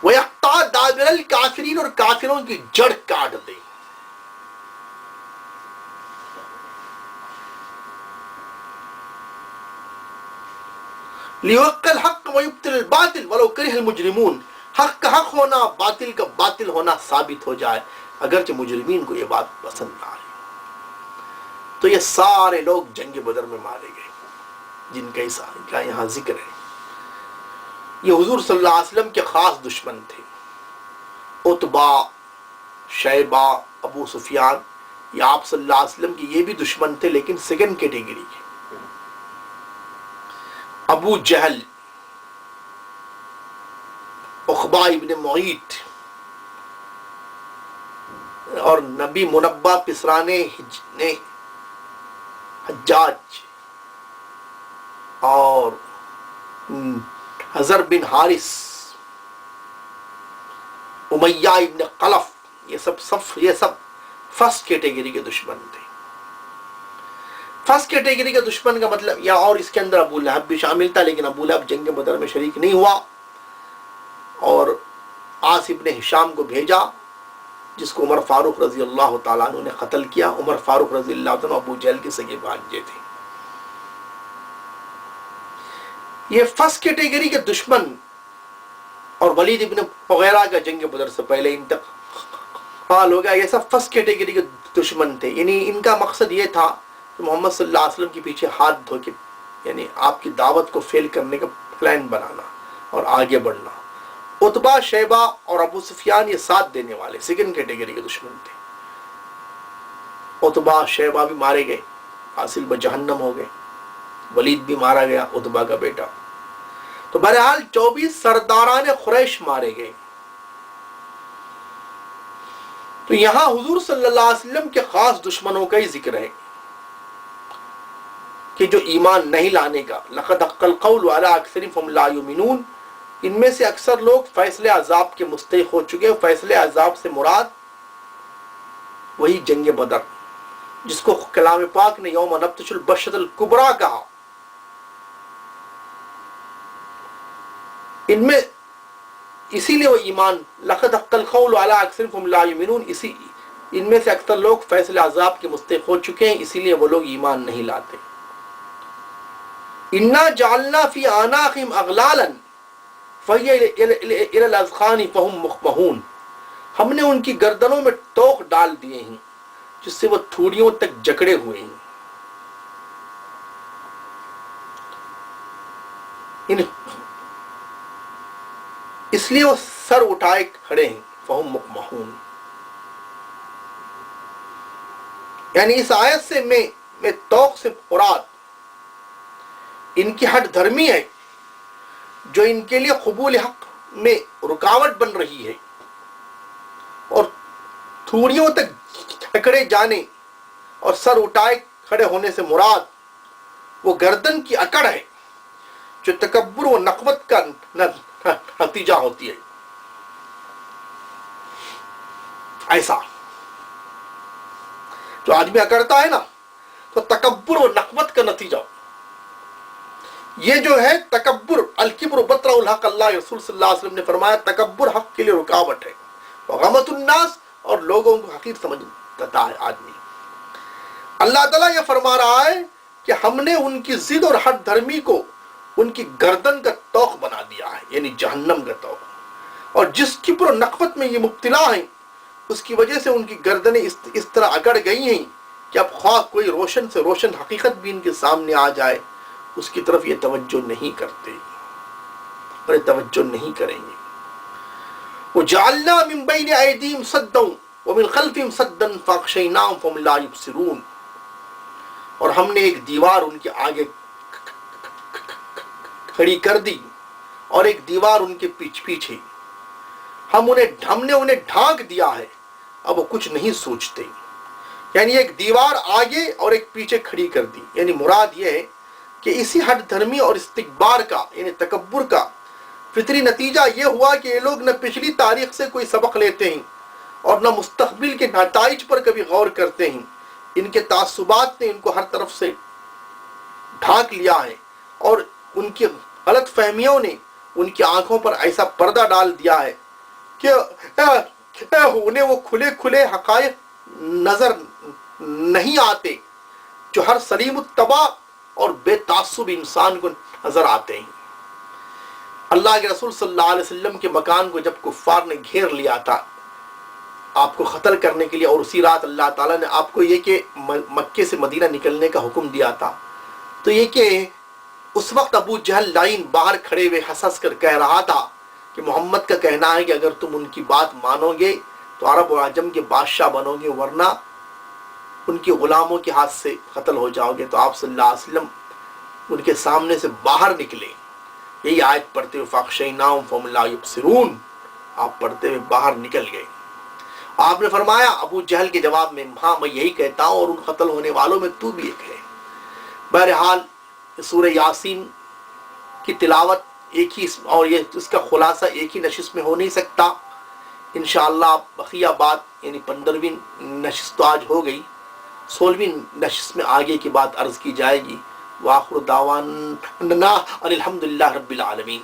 وَيَقْطَعَ دَابِرَ الْكَافِرِينَ، اور کافروں کی جڑ کاٹ دے۔ لِيُحِقَّ الْحَقَّ وَيُبْطِلَ الْبَاطِلَ وَلَوْ كَرِهَ الْمُجْرِمُونَ، حق کا حق ہونا، باطل کا باطل ہونا ثابت ہو جائے اگرچہ مجرمین کو یہ بات پسند نہ آئے۔ تو یہ سارے لوگ جنگ بدر میں مارے گئے جن کا یہاں ذکر ہے۔ یہ حضور صلی اللہ علیہ وسلم کے خاص دشمن تھے، عتبہ، شیبہ، ابو سفیان، یہ آپ صلی اللہ علیہ وسلم کی یہ بھی دشمن تھے لیکن سیکنڈ کیٹیگری کے۔ ابو جہل، عقبہ ابن معیط، اور نبی منبہ پسرانے حجاج، اور حضر بن حارث، امیہ ابن خلف، یہ سب فرسٹ کیٹیگری کے دشمن تھے۔ فرسٹ کیٹیگری کے دشمن کا مطلب یا، اور اس کے اندر ابو لہب بھی شامل تھا لیکن ابو لہب جنگ بدر میں شریک نہیں ہوا، اور عاص ابن ہشام کو بھیجا جس کو عمر فاروق رضی اللہ تعالیٰ عنہ نے قتل کیا۔ عمر فاروق رضی اللہ عنہ ابو جہل کے سگے بھانجے تھے۔ یہ فرسٹ کیٹیگری کے دشمن، اور ولید ابن مغیرہ کا جنگ بدر سے پہلے انتقال ہو گیا، یہ سب فرسٹ کیٹیگری کے دشمن تھے۔ یعنی ان کا مقصد یہ تھا کہ محمد صلی اللہ علیہ وسلم کے پیچھے ہاتھ دھو کے، یعنی آپ کی دعوت کو فیل کرنے کا پلان بنانا اور آگے بڑھنا۔ عتبہ، شیبہ اور ابو سفیان یہ ساتھ دینے والے سیکنڈ کیٹیگری کے دشمن تھے۔ عتبہ، شیبہ بھی مارے گئے، حاصل بجہنم ہو گئے، ولید بھی مارا گیا، عتبہ کا بیٹا۔ تو بہرحال 24 سرداران قریش مارے گئے۔ تو یہاں حضور صلی اللہ علیہ وسلم کے خاص دشمنوں کا ہی ذکر ہے کہ جو ایمان نہیں لانے کا، لقد حق القول علی اکثرهم فهم لا یؤمنون، ان میں سے اکثر لوگ فیصلے عذاب کے مستحق ہو چکے ہیں۔ فیصلے عذاب سے مراد وہی جنگ بدر جس کو کلام پاک نے یوم نبطش البشر الکبریٰ کہا۔ ان میں اسی لیے وہ ایمان، لقد حق القول علی اکثرهم فهم لا یؤمنون، ان میں سے اکثر لوگ فیصلے عذاب کے مستحق ہو چکے ہیں، اسی لیے وہ لوگ ایمان نہیں لاتے۔ انا جعلنا فی اعناقہم اغلالا فہی الی الاذقان فہم مقمحون، ہم نے ان کی گردنوں میں توق ڈال دیے ہیں جس سے وہ تھوڑیوں تک جکڑے ہوئے ہیں۔ اس لیے وہ سر اٹھائے کھڑے ہیں، فہم مقمحون۔ یعنی اس آیت سے میں توق سے مراد ان کی ہٹ دھرمی ہے جو ان کے لیے قبول حق میں رکاوٹ بن رہی ہے، اور تھوڑیوں تک جکڑے جانے اور سر اٹھائے کھڑے ہونے سے مراد وہ گردن کی اکڑ ہے جو تکبر و نقوت کا نتیجہ ہوتی ہے۔ ایسا جو آدمی اکڑتا ہے نا تو تکبر و نقوت کا نتیجہ، یہ جو ہے تکبر، الکبر بطر الحق، اللہ رسول صلی اللہ علیہ وسلم نے فرمایا تکبر حق کے لیے رکاوٹ ہے، وغمت الناس، اور لوگوں کو حقیر سمجھتا ہے آدمی۔ اللہ تعالیٰ یہ فرما رہا ہے کہ ہم نے ان کی ضد اور ہٹ دھرمی کو ان کی گردن کا توق بنا دیا ہے، یعنی جہنم کا توق، اور جس کبر و نقوت میں یہ مبتلا ہیں اس کی وجہ سے ان کی گردنیں اس طرح اکڑ گئی ہیں کہ اب خواہ کوئی روشن سے روشن حقیقت بھی ان کے سامنے آ جائے اس کی طرف یہ توجہ نہیں کرتے اور یہ توجہ نہیں کریں گے۔ وَجَعَلْنَا مِن بَيْنِ أَيْدِيهِمْ سَدًّا وَمِن خَلْفِهِمْ سَدًّا فَأَغْشَيْنَاهُمْ فَهُمْ لَا يُبْصِرُونَ، اور ہم نے ایک دیوار ان کے آگے کھڑی کر دی اور ایک دیوار ان کے پیچھے، ہم نے انہیں ڈھانک دیا ہے، اب وہ کچھ نہیں سوچتے۔ یعنی ایک دیوار آگے اور ایک پیچھے کھڑی کر دی، یعنی مراد یہ ہے کہ اسی ہٹ دھرمی اور استکبار کا، یعنی تکبر کا فطری نتیجہ یہ ہوا کہ یہ لوگ نہ پچھلی تاریخ سے کوئی سبق لیتے ہیں اور نہ مستقبل کے نتائج پر کبھی غور کرتے ہیں۔ ان کے تعصبات نے ان کو ہر طرف سے ڈھانک لیا ہے، اور ان کی غلط فہمیوں نے ان کی آنکھوں پر ایسا پردہ ڈال دیا ہے کہ انہیں وہ کھلے کھلے حقائق نظر نہیں آتے جو ہر سلیم الطبع اور بے تعصب انسان کو نظر آتے ہیں۔ اللہ کے رسول صلی اللہ علیہ وسلم کے مکان کو جب کفار نے گھیر لیا تھا آپ کو قتل کرنے کے لیے، اور اسی رات اللہ تعالیٰ نے آپ کو یہ کہ مکے سے مدینہ نکلنے کا حکم دیا تھا، تو یہ کہ اس وقت ابو جہل لائن باہر کھڑے ہوئے ہنس ہنس کر کہہ رہا تھا کہ محمد کا کہنا ہے کہ اگر تم ان کی بات مانو گے تو عرب و عجم کے بادشاہ بنو گے، ورنہ ان کے غلاموں کے ہاتھ سے قتل ہو جاؤ گے۔ تو آپ صلی اللہ علیہ وسلم ان کے سامنے سے باہر نکلے، یہی آیت پڑھتے ہوئے فَأَغْشَيْنَاهُمْ فَهُمْ لَا يُبْصِرُونَ، آپ پڑھتے ہوئے باہر نکل گئے۔ آپ نے فرمایا ابو جہل کے جواب میں، ہاں میں یہی کہتا ہوں اور ان قتل ہونے والوں میں تو بھی ایک ہے۔ بہرحال سورہ یاسین کی تلاوت ایک ہی اور یہ اس کا خلاصہ ایک ہی نشست میں ہو نہیں سکتا، انشاءاللہ بقیہ بات یعنی 15ویں نشست تو آج ہو گئی، 16ویں نشست میں آگے کی بات عرض کی جائے گی۔ وآخر دعوانا ان الحمد للہ رب العالمین۔